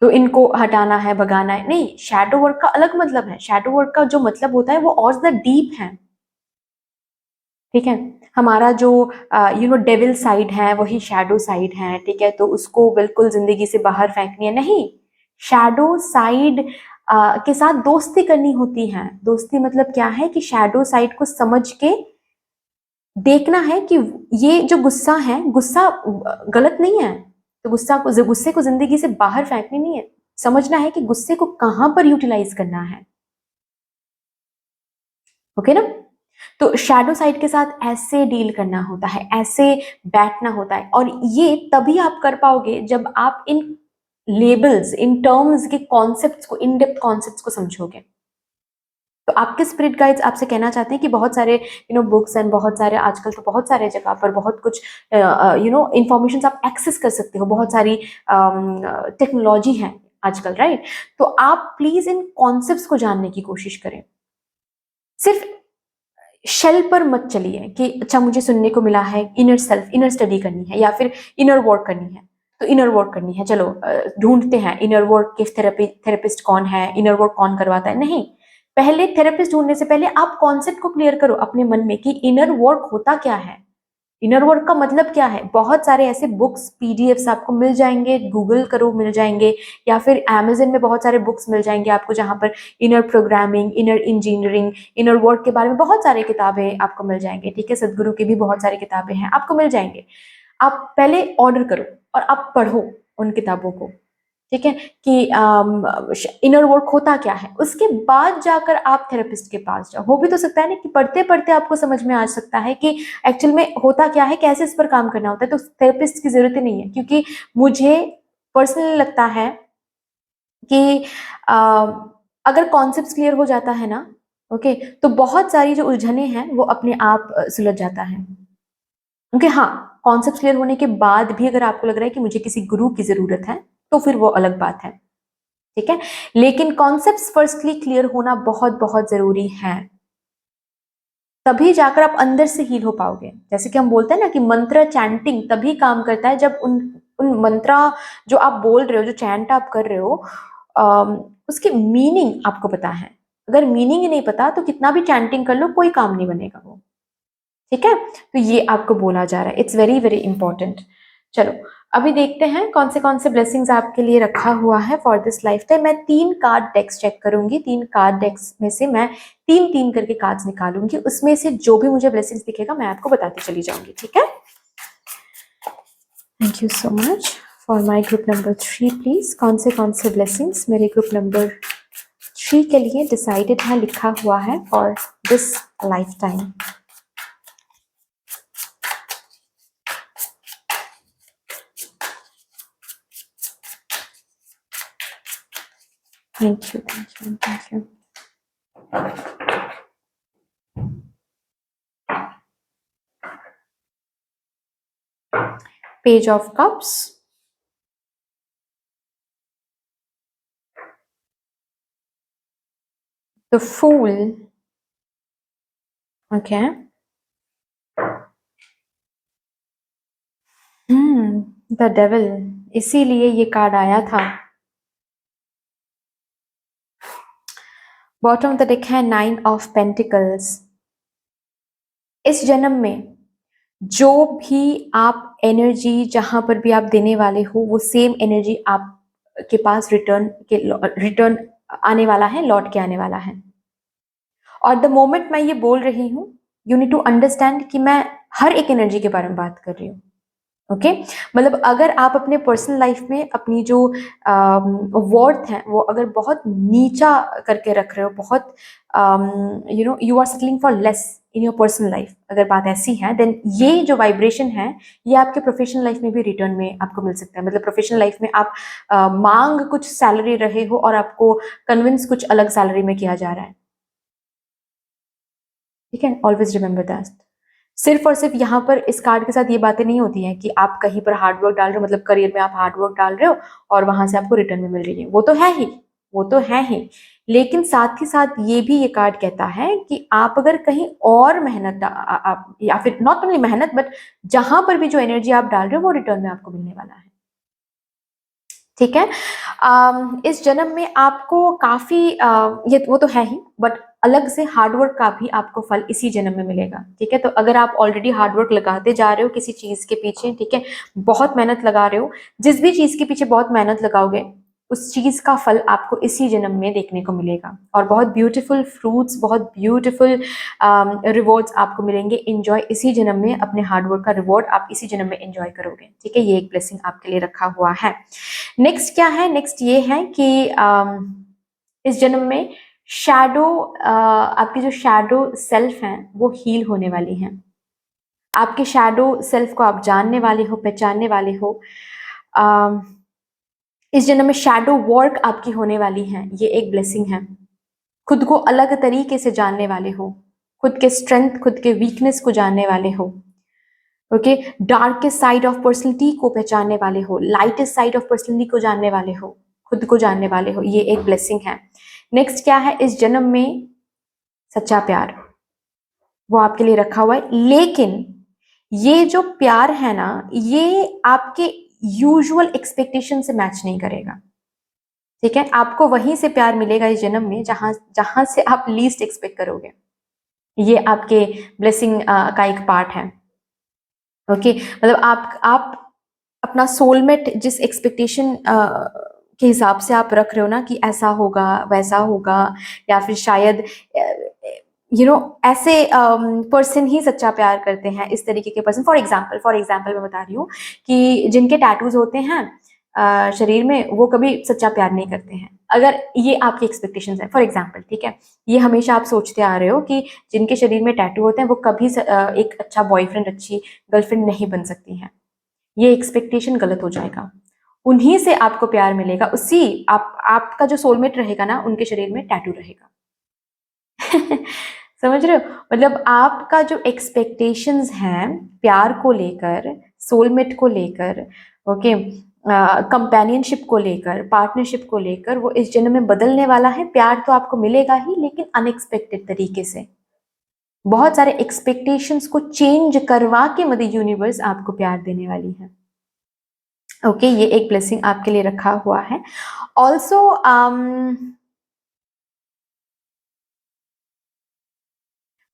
तो इनको हटाना है, भगाना है, नहीं। शैडो वर्क का अलग मतलब है, शैडो वर्क का जो मतलब होता है वो और ज्यादा डीप है, ठीक है। हमारा जो डेविल साइड है वही शैडो साइड है, ठीक है, तो उसको बिल्कुल जिंदगी से बाहर फेंकनी है नहीं। शैडो साइड के साथ दोस्ती करनी होती है। दोस्ती मतलब क्या है? कि शैडो साइड को समझ के देखना है कि ये जो गुस्सा है, गुस्सा गलत नहीं है, तो गुस्से को जिंदगी से बाहर फेंकनी नहीं है, समझना है कि गुस्से को कहां पर यूटिलाइज करना है, ओके ना। तो शैडो साइड के साथ ऐसे डील करना होता है, ऐसे बैठना होता है, और ये तभी आप कर पाओगे जब आप इन लेबल्स, इन टर्म्स के कॉन्सेप्ट्स को, इन डेप्थ कॉन्सेप्ट्स को समझोगे। तो आपके स्पिरिट गाइड्स आपसे कहना चाहते हैं कि बहुत सारे बुक्स एंड बहुत सारे, आजकल तो बहुत सारे जगह पर बहुत कुछ इंफॉर्मेशन आप एक्सेस कर सकते हो, बहुत सारी टेक्नोलॉजी है आजकल, राइट। तो आप प्लीज इन कॉन्सेप्ट्स को जानने की कोशिश करें, सिर्फ शेल पर मत चलिए कि अच्छा मुझे सुनने को मिला है इनर सेल्फ, इनर स्टडी करनी है या फिर इनर वर्क करनी है, तो इनर वर्क करनी है, चलो ढूंढते हैं इनर वर्क के थेरेपिस्ट कौन है, इनर वर्क कौन करवाता है। नहीं, पहले थेरेपिस्ट ढूंढने से पहले आप कॉन्सेप्ट को क्लियर करो अपने मन में कि इनर वर्क होता क्या है, इनर वर्क का मतलब क्या है। बहुत सारे ऐसे बुक्स, पीडीएफ्स आपको मिल जाएंगे, गूगल करो मिल जाएंगे, या फिर अमेजन में बहुत सारे बुक्स मिल जाएंगे आपको, जहां पर inner programming, inner engineering, inner work के बारे में बहुत सारी किताबें आपको मिल जाएंगे, ठीक है। सदगुरु की भी बहुत सारी किताबें हैं, आपको मिल जाएंगे। आप पहले ऑर्डर करो और आप पढ़ो उन किताबों को, ठीक है, कि इनर वर्क होता क्या है, उसके बाद जाकर आप थेरेपिस्ट के पास जाओ। हो भी तो सकता है ना कि पढ़ते पढ़ते आपको समझ में आ सकता है कि एक्चुअल में होता क्या है, कैसे इस पर काम करना होता है, तो थेरेपिस्ट की जरूरत ही नहीं है। क्योंकि मुझे पर्सनली लगता है कि अगर कॉन्सेप्ट क्लियर हो जाता है ना, ओके, तो बहुत सारी जो उलझने हैं वो अपने आप सुलझ जाता है। क्योंकि हाँ, कॉन्सेप्ट क्लियर होने के बाद भी अगर आपको लग रहा है कि मुझे किसी गुरु की जरूरत है, तो फिर वो अलग बात है, ठीक है। लेकिन कॉन्सेप्ट्स फर्स्टली क्लियर होना बहुत बहुत जरूरी है, तभी जाकर आप अंदर से हील हो पाओगे। जैसे कि हम बोलते हैं ना कि मंत्र चैंटिंग तभी काम करता है जब उन उन मंत्रा जो आप बोल रहे हो, जो चैंट आप कर रहे हो, उसकी मीनिंग आपको पता है। अगर मीनिंग ही नहीं पता तो कितना भी चैंटिंग कर लो कोई काम नहीं बनेगा वो, ठीक है। तो ये आपको बोला जा रहा है, इट्स वेरी वेरी इंपॉर्टेंट। चलो अभी देखते हैं कौन से ब्लेसिंग्स आपके लिए रखा हुआ है फॉर दिस लाइफ टाइम। मैं 3 कार्ड डेक्स चेक करूंगी, 3 कार्ड डेक्स में से मैं 3 करके कार्ड्स निकालूंगी, उसमें से जो भी मुझे ब्लेसिंग्स दिखेगा मैं आपको बताती चली जाऊंगी, ठीक है। Thank you so much for my group number 3 please. कौन से ब्लेसिंग्स मेरे ग्रुप नंबर 3 के लिए डिसाइडेड है, लिखा हुआ है for this life time. Thank you thank you thank you. Page of Cups, the Fool, okay, the Devil, इसीलिए ये कार्ड आया था। बॉटम ऑफ द डेक है 9 ऑफ पेंटिकल्स। इस जन्म में जो भी आप एनर्जी जहां पर भी आप देने वाले हो वो सेम एनर्जी आपके पास रिटर्न आने वाला है, लौट के आने वाला है। और द मोमेंट मैं ये बोल रही हूँ, यू नीड टू अंडरस्टैंड कि मैं हर एक एनर्जी के बारे में बात कर रही हूँ, ओके मतलब अगर आप अपने पर्सनल लाइफ में अपनी जो वर्थ है वो अगर बहुत नीचा करके रख रहे हो, बहुत you are settling for less in your personal life, अगर बात ऐसी है, देन ये जो वाइब्रेशन है ये आपके प्रोफेशनल लाइफ में भी रिटर्न में आपको मिल सकता है। मतलब प्रोफेशनल लाइफ में आप मांग कुछ सैलरी रहे हो और आपको कन्विंस कुछ अलग सैलरी में किया जा रहा है, ठीक है। Always remember that. सिर्फ और सिर्फ यहाँ पर इस कार्ड के साथ ये बातें नहीं होती हैं कि आप कहीं पर हार्डवर्क डाल रहे हो, मतलब करियर में आप हार्डवर्क डाल रहे हो और वहां से आपको रिटर्न में मिल रही है, वो तो है ही, वो तो है ही। लेकिन साथ ही साथ ये भी ये कार्ड कहता है कि आप अगर कहीं और मेहनत आप या फिर नॉट ओनली मेहनत बट जहां पर भी जो एनर्जी आप डाल रहे हो वो रिटर्न में आपको मिलने वाला है, ठीक है। इस जन्म में आपको काफी ये वो तो है ही, बट अलग से हार्डवर्क का भी आपको फल इसी जन्म में मिलेगा, ठीक है। तो अगर आप ऑलरेडी हार्डवर्क लगाते जा रहे हो किसी चीज के पीछे, ठीक है, बहुत मेहनत लगा रहे हो, जिस भी चीज के पीछे बहुत मेहनत लगाओगे उस चीज का फल आपको इसी जन्म में देखने को मिलेगा, और बहुत ब्यूटीफुल फ्रूट्स, बहुत ब्यूटीफुल रिवॉर्ड्स आपको मिलेंगे। एंजॉय इसी जन्म में, अपने हार्डवर्क का रिवॉर्ड आप इसी जन्म में एंजॉय करोगे, ठीक है। ये एक ब्लेसिंग आपके लिए रखा हुआ है। नेक्स्ट क्या है, नेक्स्ट ये है कि इस जन्म में शैडो, आपकी जो शैडो सेल्फ है वो हील होने वाली हैं। आपके शैडो सेल्फ को आप जानने वाले हो, पहचानने वाले हो। इस जन्म में शैडो वर्क आपकी होने वाली है, ये एक ब्लेसिंग है। खुद को अलग तरीके से जानने वाले हो, खुद के स्ट्रेंथ, खुद के वीकनेस को जानने वाले हो, okay. Darkest side of personality को पहचानने वाले हो, लाइटेस्ट साइड ऑफ पर्सनैलिटी को जानने वाले हो, खुद को जानने वाले हो, ये एक ब्लेसिंग है। नेक्स्ट क्या है, इस जन्म में सच्चा प्यार वो आपके लिए रखा हुआ है, लेकिन ये जो प्यार है ना ये आपके यूजुअल एक्सपेक्टेशन से मैच नहीं करेगा, ठीक है। आपको वहीं से प्यार मिलेगा इस जन्म में जहां जहां से आप लीस्ट एक्सपेक्ट करोगे, ये आपके ब्लेसिंग का एक पार्ट है, ओके। मतलब आप अपना सोलमेट जिस एक्सपेक्टेशन के हिसाब से आप रख रहे हो ना कि ऐसा होगा वैसा होगा, या फिर शायद ऐसे पर्सन ही सच्चा प्यार करते हैं, इस तरीके के पर्सन। फॉर एग्जाम्पल मैं बता रही हूँ कि जिनके टैटूज होते हैं शरीर में, वो कभी सच्चा प्यार नहीं करते हैं, अगर ये आपकी एक्सपेक्टेशंस है, फॉर एग्जाम्पल, ठीक है। ये हमेशा आप सोचते आ रहे हो कि जिनके शरीर में टैटू होते हैं वो कभी एक अच्छा बॉयफ्रेंड, अच्छी गर्लफ्रेंड नहीं बन सकती हैं, ये एक्सपेक्टेशन गलत हो जाएगा। उन्हीं से आपको प्यार मिलेगा, उसी आपका जो सोलमेट रहेगा ना उनके शरीर में टैटू रहेगा। समझ रहे हो, मतलब आपका जो एक्सपेक्टेशंस हैं प्यार को लेकर, सोलमेट को लेकर, ओके, कंपेनियनशिप को लेकर, पार्टनरशिप को लेकर, वो इस जन्म में बदलने वाला है। प्यार तो आपको मिलेगा ही, लेकिन अनएक्सपेक्टेड तरीके से, बहुत सारे एक्सपेक्टेशंस को चेंज करवा के मदर यूनिवर्स आपको प्यार देने वाली है, ओके। ये एक ब्लेसिंग आपके लिए रखा हुआ है। ऑल्सो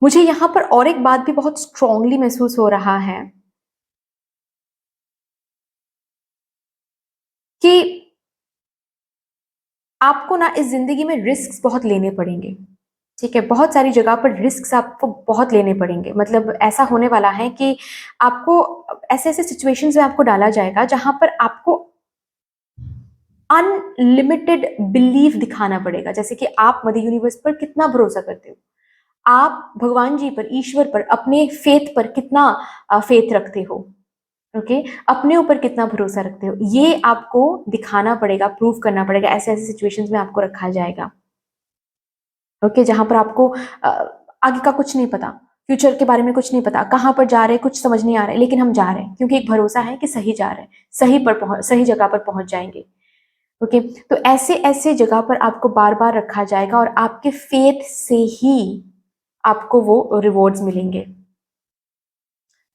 मुझे यहाँ पर और एक बात भी बहुत स्ट्रांगली महसूस हो रहा है कि आपको ना इस जिंदगी में रिस्क बहुत लेने पड़ेंगे। ठीक है, बहुत सारी जगह पर रिस्क आपको बहुत लेने पड़ेंगे। मतलब ऐसा होने वाला है कि आपको ऐसे ऐसे सिचुएशंस में आपको डाला जाएगा जहां पर आपको अनलिमिटेड बिलीफ दिखाना पड़ेगा। जैसे कि आप मदर यूनिवर्स पर कितना भरोसा करते हो, आप भगवान जी पर, ईश्वर पर, अपने फेथ पर कितना फेथ रखते हो। ओके, अपने ऊपर कितना भरोसा रखते हो, ये आपको दिखाना पड़ेगा, प्रूव करना पड़ेगा। ऐसे ऐसे सिचुएशंस में आपको रखा जाएगा। ओके, जहां पर आपको आगे का कुछ नहीं पता, फ्यूचर के बारे में कुछ नहीं पता, कहां पर जा रहे हैं कुछ समझ नहीं आ रहा है, लेकिन हम जा रहे हैं क्योंकि एक भरोसा है कि सही जा रहे हैं, सही जगह पर पहुंच जाएंगे। ओके, तो ऐसे ऐसे जगह पर आपको बार बार रखा जाएगा और आपके फेथ से ही आपको वो रिवॉर्ड्स मिलेंगे।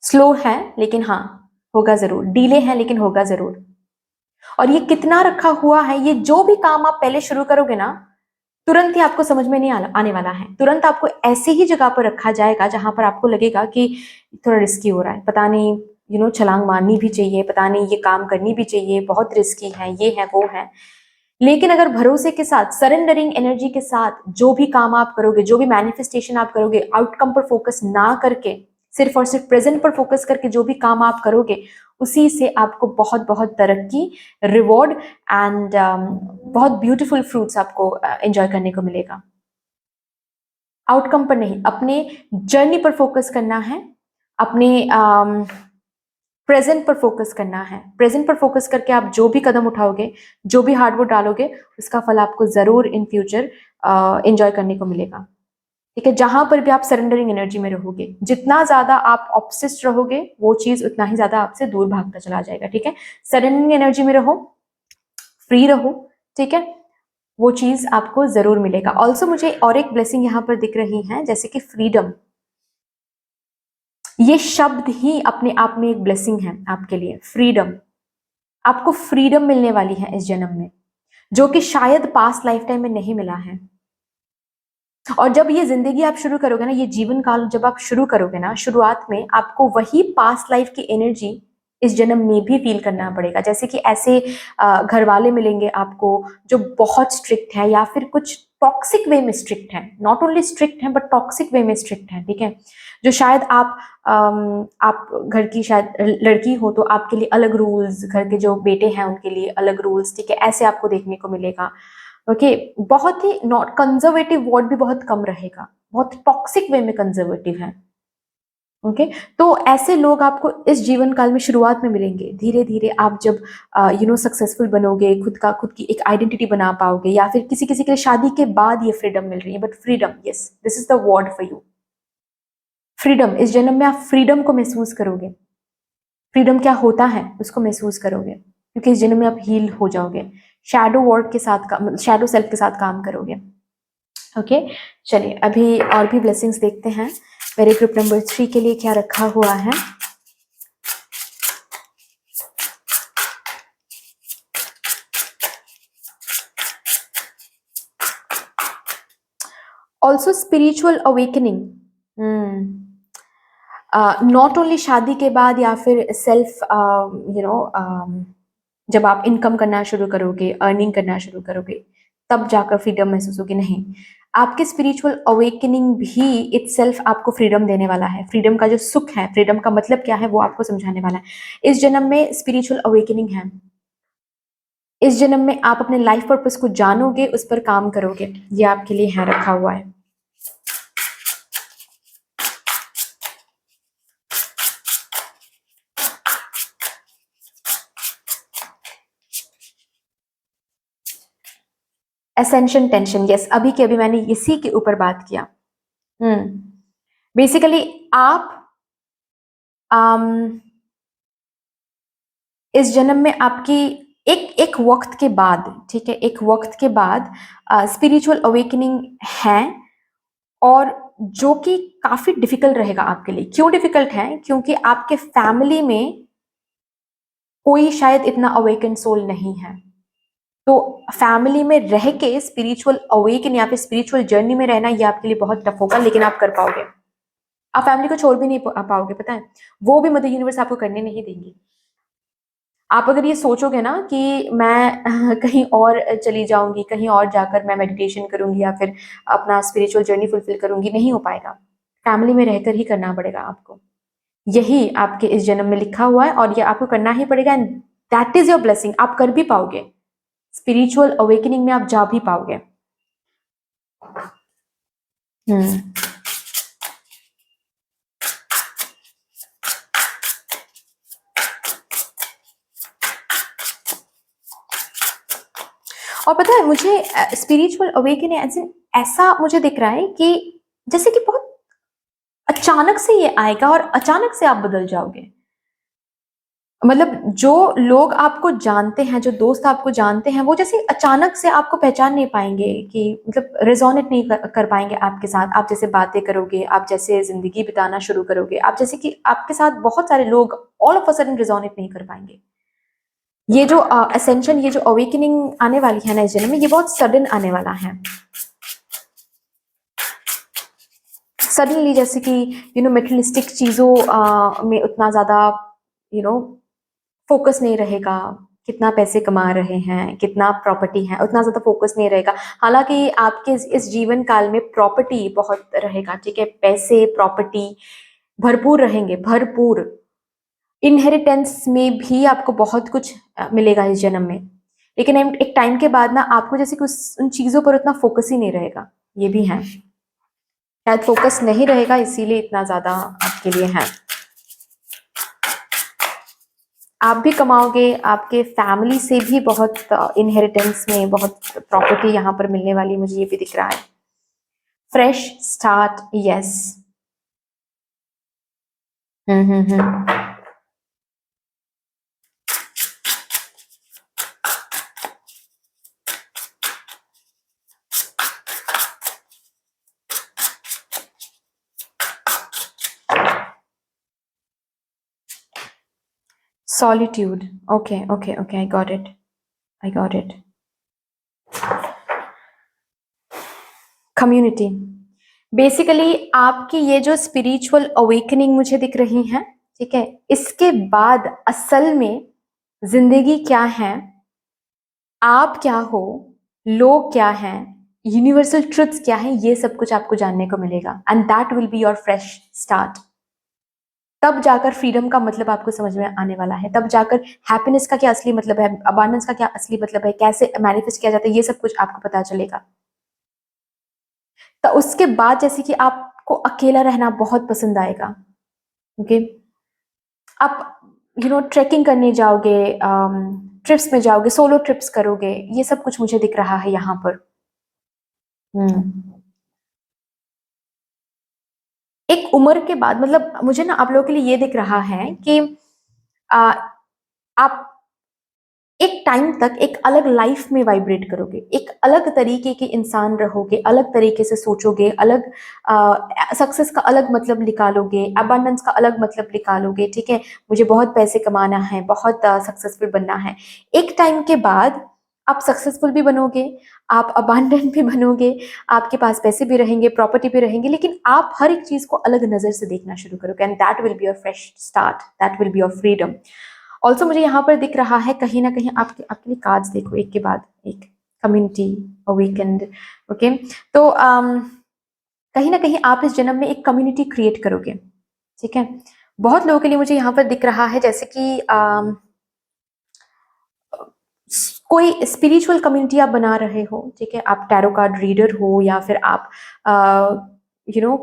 स्लो है लेकिन हाँ, होगा जरूर। डिले है लेकिन होगा जरूर। और ये कितना रखा हुआ है, ये जो भी काम आप पहले शुरू करोगे ना, तुरंत ही आपको समझ में नहीं आने वाला है। तुरंत आपको ऐसे ही जगह पर रखा जाएगा जहां पर आपको लगेगा कि थोड़ा रिस्की हो रहा है, पता नहीं, छलांग मारनी भी चाहिए, पता नहीं ये काम करनी भी चाहिए, बहुत रिस्की है, ये है वो है। लेकिन अगर भरोसे के साथ, सरेंडरिंग एनर्जी के साथ जो भी काम आप करोगे, जो भी मैनिफेस्टेशन आप करोगे, आउटकम पर फोकस ना करके सिर्फ और सिर्फ प्रेजेंट पर फोकस करके जो भी काम आप करोगे, उसी से आपको बहुत बहुत तरक्की, रिवॉर्ड एंड बहुत ब्यूटीफुल फ्रूट्स आपको एंजॉय करने को मिलेगा। आउटकम पर नहीं, अपने जर्नी पर फोकस करना है, अपने प्रेजेंट पर फोकस करना है। प्रेजेंट पर फोकस करके आप जो भी कदम उठाओगे, जो भी हार्डवर्क डालोगे, उसका फल आपको जरूर इन फ्यूचर एंजॉय करने को मिलेगा। ठीक है, जहां पर भी आप सरेंडरिंग एनर्जी में रहोगे, जितना ज्यादा आप ऑब्सेस्ड रहोगे, वो चीज उतना ही ज्यादा आपसे दूर भागता चला जाएगा। ठीक है, सरेंडरिंग एनर्जी में रहो, फ्री रहो। ठीक है, वो चीज आपको जरूर मिलेगा। ऑल्सो मुझे और एक ब्लेसिंग यहाँ पर दिख रही है, जैसे कि फ्रीडम। ये शब्द ही अपने आप में एक ब्लेसिंग है आपके लिए। फ्रीडम, आपको फ्रीडम मिलने वाली है इस जन्म में, जो कि शायद पास्ट लाइफ टाइम में नहीं मिला है। और जब ये जिंदगी आप शुरू करोगे ना, ये जीवन काल जब आप शुरू करोगे ना, शुरुआत में आपको वही पास्ट लाइफ की एनर्जी इस जन्म में भी फील करना पड़ेगा। जैसे कि ऐसे घर वाले मिलेंगे आपको जो बहुत स्ट्रिक्ट है, या फिर कुछ टॉक्सिक वे में स्ट्रिक्ट है। नॉट ओनली स्ट्रिक्ट है बट टॉक्सिक वे में स्ट्रिक्ट है। ठीक है, जो शायद आप घर की शायद लड़की हो तो आपके लिए अलग रूल्स, घर के जो बेटे हैं उनके लिए अलग रूल्स। ठीक है, ऐसे आपको देखने को मिलेगा। ओके, बहुत ही नॉट कंजर्वेटिव वर्ड भी बहुत कम रहेगा, बहुत टॉक्सिक वे में कंजर्वेटिव है। ओके, तो ऐसे लोग आपको इस जीवन काल में शुरुआत में मिलेंगे। धीरे धीरे आप जब सक्सेसफुल बनोगे, खुद की एक आइडेंटिटी बना पाओगे, या फिर किसी किसी के लिए शादी के बाद ये फ्रीडम मिल रही है। But freedom, yes, this is the word for you. Freedom, इस जन्म में आप फ्रीडम को महसूस करोगे। फ्रीडम क्या होता है उसको महसूस करोगे, क्योंकि इस जन्म में आप हील हो जाओगे, शैडो वर्ड के साथ, शैडो सेल्फ के साथ काम करोगे। ओके, चलिए अभी और भी ब्लेसिंग्स देखते हैं मेरे ग्रुप नंबर 3 के लिए क्या रखा हुआ है। Also spiritual awakening, not only शादी के बाद या फिर सेल्फ जब आप इनकम करना शुरू करोगे, अर्निंग करना शुरू करोगे, तब जाकर फ्रीडम महसूस होगी। नहीं, आपके स्पिरिचुअल अवेकनिंग भी इटसेल्फ आपको फ्रीडम देने वाला है। फ्रीडम का जो सुख है, फ्रीडम का मतलब क्या है, वो आपको समझाने वाला है। इस जन्म में स्पिरिचुअल अवेकनिंग है। इस जन्म में आप अपने लाइफ पर्पस को जानोगे, उस पर काम करोगे। ये आपके लिए है रखा हुआ है। एसेंशन टेंशन, यस, अभी के अभी मैंने इसी के ऊपर बात किया। बेसिकली आप इस जन्म में आपकी एक वक्त के बाद, ठीक है, एक वक्त के बाद स्पिरिचुअल अवेकनिंग है, और जो कि काफी डिफिकल्ट रहेगा आपके लिए। क्यों डिफिकल्ट है? क्योंकि आपके फैमिली में कोई शायद इतना अवेकन सोल नहीं है। तो फैमिली में रह के स्पिरिचुअल अवेकन या फिर स्पिरिचुअल जर्नी में रहना, ये आपके लिए बहुत टफ होगा, लेकिन आप कर पाओगे। आप फैमिली को छोड़ भी नहीं पाओगे, पता है, वो भी मदर यूनिवर्स आपको करने नहीं देंगी। आप अगर ये सोचोगे ना कि मैं कहीं और चली जाऊंगी, कहीं और जाकर मैं मेडिटेशन करूंगी या फिर अपना स्पिरिचुअल जर्नी फुलफिल करूंगी, नहीं हो पाएगा। फैमिली में रहकर ही करना पड़ेगा आपको। यही आपके इस जन्म में लिखा हुआ है और ये आपको करना ही पड़ेगा, and that is your blessing. आप कर भी पाओगे, स्पिरिचुअल अवेकनिंग में आप जा भी पाओगे। हम्म। और पता है मुझे स्पिरिचुअल अवेकनिंग ऐसा मुझे दिख रहा है कि जैसे कि बहुत अचानक से ये आएगा और अचानक से आप बदल जाओगे। मतलब जो लोग आपको जानते हैं, जो दोस्त आपको जानते हैं, वो जैसे अचानक से आपको पहचान नहीं पाएंगे, कि मतलब रेजोनेट नहीं कर पाएंगे आपके साथ। आप जैसे बातें करोगे, आप जैसे जिंदगी बिताना शुरू करोगे, आप जैसे कि आपके साथ बहुत सारे लोग all of a sudden resonate नहीं कर पाएंगे। ये जो असेंशन, ये जो अवेकनिंग आने वाली है ना इस जन्म में, ये बहुत सडन आने वाला है। सडनली, जैसे कि मेटेरियलिस्टिक चीजों में उतना ज्यादा फोकस नहीं रहेगा। कितना पैसे कमा रहे हैं, कितना प्रॉपर्टी है, उतना ज्यादा फोकस नहीं रहेगा। हालांकि आपके इस जीवन काल में प्रॉपर्टी बहुत रहेगा, ठीक है, पैसे प्रॉपर्टी भरपूर रहेंगे, भरपूर। इनहेरिटेंस में भी आपको बहुत कुछ मिलेगा इस जन्म में। लेकिन एक टाइम के बाद ना आपको जैसे कि उन चीजों पर उतना फोकस ही नहीं रहेगा। ये भी है, शायद फोकस नहीं रहेगा, इसीलिए इतना ज्यादा आपके लिए है। आप भी कमाओगे, आपके फैमिली से भी बहुत इनहेरिटेंस में बहुत प्रॉपर्टी यहाँ पर मिलने वाली, मुझे ये भी दिख रहा है। Fresh start, yes. Hmm. Solitude, okay okay okay, I got it, I got it. Community, basically आपकी ये जो स्पिरिचुअल अवेकनिंग मुझे दिख रही है, ठीक है, इसके बाद असल में जिंदगी क्या है, आप क्या हो, लोग क्या हैं, यूनिवर्सल ट्रुथ्स क्या है, ये सब कुछ आपको जानने को मिलेगा, and that will be your fresh start. तब जाकर फ्रीडम का मतलब आपको समझ में आने वाला है, तब जाकर हैप्पीनेस का क्या असली मतलब है, अबांडेंस का क्या असली मतलब है, कैसे मैनिफेस्ट किया जाता है, ये सब कुछ आपको पता चलेगा। तो उसके बाद जैसे कि आपको अकेला रहना बहुत पसंद आएगा, ओके, आप ट्रेकिंग करने जाओगे, ट्रिप्स में जाओगे, सोलो ट्रिप्स करोगे, ये सब कुछ मुझे दिख रहा है यहाँ पर। हम्म। एक उम्र के बाद, मतलब मुझे ना आप लोगों के लिए ये दिख रहा है कि आ, आप एक टाइम तक एक अलग लाइफ में वाइब्रेट करोगे, एक अलग तरीके के इंसान रहोगे, अलग तरीके से सोचोगे, अलग सक्सेस का अलग मतलब निकालोगे, अबंडेंस का अलग मतलब निकालोगे, ठीक है, मुझे बहुत पैसे कमाना है, बहुत सक्सेसफुल बनना है। एक टाइम के बाद आप सक्सेसफुल भी बनोगे, आप अबांडेंट भी बनोगे, आपके पास पैसे भी रहेंगे, प्रॉपर्टी भी रहेंगे, लेकिन आप हर एक चीज को अलग नजर से देखना शुरू करोगे, and that will be your fresh start, that will be your freedom. Also मुझे यहाँ पर दिख रहा है कहीं ना कहीं, आपके आपके लिए कार्ड्स देखो एक के बाद एक, कम्युनिटी, वीकेंड, ओके। तो कहीं ना कहीं आप इस जन्म में एक कम्युनिटी क्रिएट करोगे, ठीक है। बहुत लोगों के लिए मुझे यहाँ पर दिख रहा है जैसे कि कोई स्पिरिचुअल कम्युनिटी आप बना रहे हो, ठीक है, आप टैरो कार्ड रीडर हो, या फिर आप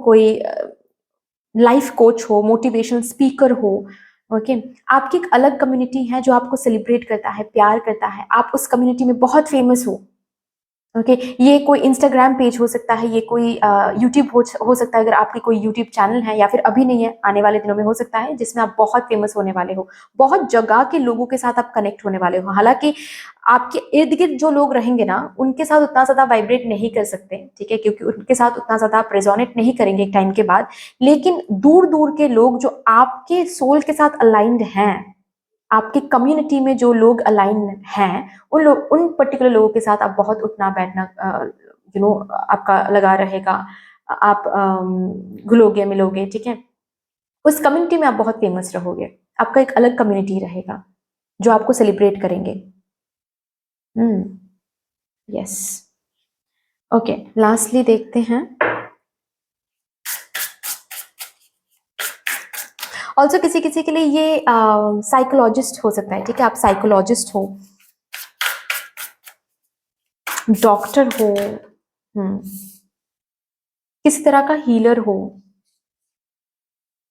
कोई लाइफ कोच हो, मोटिवेशनल स्पीकर हो, ओके, आपकी एक अलग कम्युनिटी है जो आपको सेलिब्रेट करता है, प्यार करता है, आप उस कम्युनिटी में बहुत फेमस हो, ओके। ये कोई इंस्टाग्राम पेज हो सकता है, ये कोई यूट्यूब हो सकता है, अगर आपकी कोई यूट्यूब चैनल है, या फिर अभी नहीं है, आने वाले दिनों में हो सकता है, जिसमें आप बहुत फेमस होने वाले हो, बहुत जगह के लोगों के साथ आप कनेक्ट होने वाले हो। हालांकि आपके इर्द गिर्द जो लोग रहेंगे ना, उनके साथ उतना ज्यादा वाइब्रेट नहीं कर सकते, ठीक है, क्योंकि उनके साथ उतना ज्यादा आप रेजोनेट नहीं करेंगे एक टाइम के बाद। लेकिन दूर दूर के लोग जो आपके सोल के साथ अलाइंड हैं, आपकी कम्युनिटी में जो लोग अलाइन हैं, उन पर्टिकुलर लोगों के साथ आप बहुत उठना बैठना आपका लगा रहेगा, आप घुलोगे मिलोगे, ठीक है, उस कम्युनिटी में आप बहुत फेमस रहोगे, आपका एक अलग कम्युनिटी रहेगा जो आपको सेलिब्रेट करेंगे। यस, ओके, लास्टली देखते हैं। ऑल्सो किसी किसी के लिए ये साइकोलॉजिस्ट हो सकता है, ठीक है, आप साइकोलॉजिस्ट हो, डॉक्टर हो, किसी तरह का हीलर हो,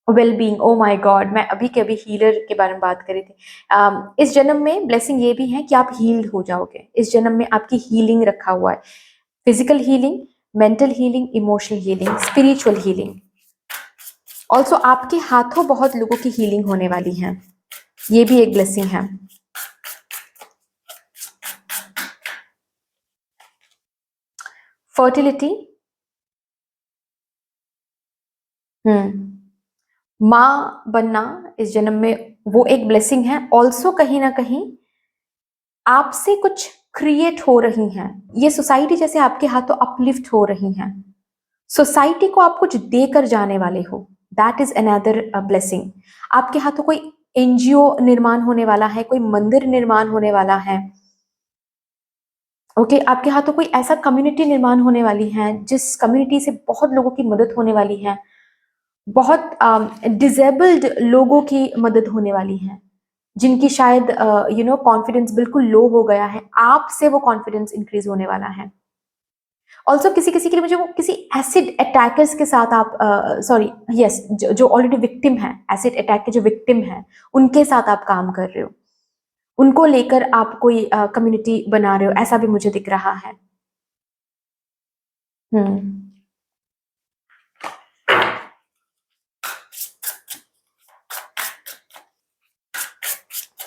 वेलबींग, ओ माय गॉड, मैं अभी के अभी हीलर के बारे में बात कर रही थी। इस जन्म में ब्लेसिंग ये भी है कि आप हील्ड हो जाओगे, इस जन्म में आपकी हीलिंग रखा हुआ है, physical healing, mental healing, emotional healing, spiritual healing. Also आपके हाथों बहुत लोगों की हीलिंग होने वाली है, ये भी एक ब्लेसिंग है। फर्टिलिटी, माँ बनना इस जन्म में वो एक ब्लेसिंग है। ऑल्सो कहीं ना कहीं आपसे कुछ क्रिएट हो रही हैं, ये सोसाइटी जैसे आपके हाथों अपलिफ्ट हो रही हैं, सोसाइटी को आप कुछ देकर जाने वाले हो, दैट इज अनदर ब्लेसिंग। आपके हाथों कोई एनजीओ निर्माण होने वाला है, कोई मंदिर निर्माण होने वाला है, ओके, आपके हाथों कोई ऐसा कम्युनिटी निर्माण होने वाली है जिस कम्युनिटी से बहुत लोगों की मदद होने वाली है, बहुत डिजेबल्ड लोगों की मदद होने वाली है, जिनकी शायद कॉन्फिडेंस बिल्कुल लो हो गया है, आपसे वो कॉन्फिडेंस इंक्रीज होने वाला है। ऑल्सो किसी किसी के लिए मुझे वो किसी एसिड अटैकर्स के साथ आप सॉरी यस जो ऑलरेडी विक्टिम है, एसिड अटैक के जो विक्टिम है, उनके साथ आप काम कर रहे हो, उनको लेकर आप कोई कम्युनिटी बना रहे हो, ऐसा भी मुझे दिख रहा है।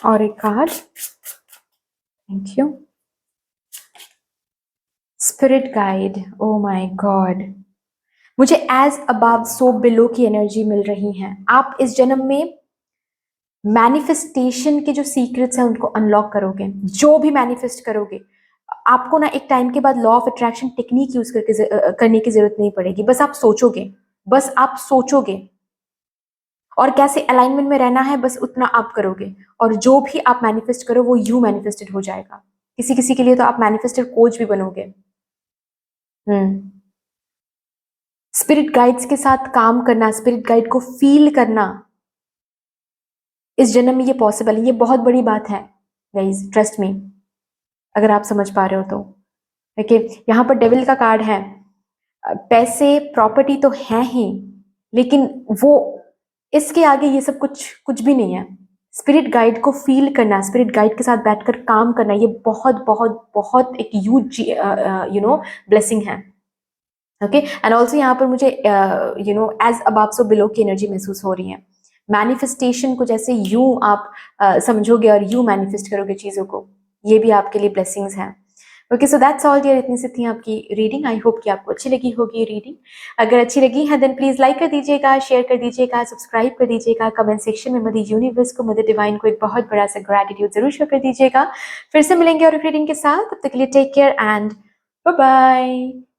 और एक card, thank you, spirit guide, oh my God, मुझे एज अबव सो बिलो की एनर्जी मिल रही है। आप इस जन्म में मैनिफेस्टेशन के जो सीक्रेट्स हैं उनको अनलॉक करोगे, जो भी मैनिफेस्ट करोगे, आपको ना एक टाइम के बाद law of attraction technique use करने की जरूरत नहीं पड़ेगी, बस आप सोचोगे, बस आप सोचोगे और कैसे अलाइनमेंट में रहना है, बस उतना आप करोगे, और जो भी आप मैनिफेस्ट करो वो यू मैनिफेस्टेड हो जाएगा। किसी किसी के लिए तो आप मैनिफेस्टेड कोच भी बनोगे। स्पिरिट गाइड्स के साथ काम करना, स्पिरिट गाइड को फील करना, इस जन्म में ये पॉसिबल है, ये बहुत बड़ी बात है गाइस, ट्रस्ट मी, अगर आप समझ पा रहे हो तो। देखिए यहाँ पर डेविल का कार्ड है, पैसे प्रॉपर्टी तो है ही, लेकिन वो इसके आगे ये सब कुछ कुछ भी नहीं है। स्पिरिट गाइड को फील करना, स्पिरिट गाइड के साथ बैठकर काम करना, ये बहुत बहुत बहुत एक ह्यूज ब्लेसिंग है। ओके, एंड ऑल्सो यहाँ पर मुझे एज अबाव सो बिलो की एनर्जी महसूस हो रही है। मैनिफेस्टेशन को जैसे यूं आप समझोगे और यूं मैनिफेस्ट करोगे चीजों को, ये भी आपके लिए ब्लेसिंग्स हैं। Okay, so that's all dear, इतनी सी थी आपकी रीडिंग। आई होप कि आपको अच्छी लगी होगी रीडिंग। अगर अच्छी लगी है देन प्लीज लाइक कर दीजिएगा, शेयर कर दीजिएगा, सब्सक्राइब कर दीजिएगा, कमेंट सेक्शन में मदर यूनिवर्स को, मदर डिवाइन को एक बहुत बड़ा सा ग्रैटिट्यूड जरूर शो कर दीजिएगा। फिर से मिलेंगे और रीडिंग के साथ, तब तक के लिए take care and bye bye.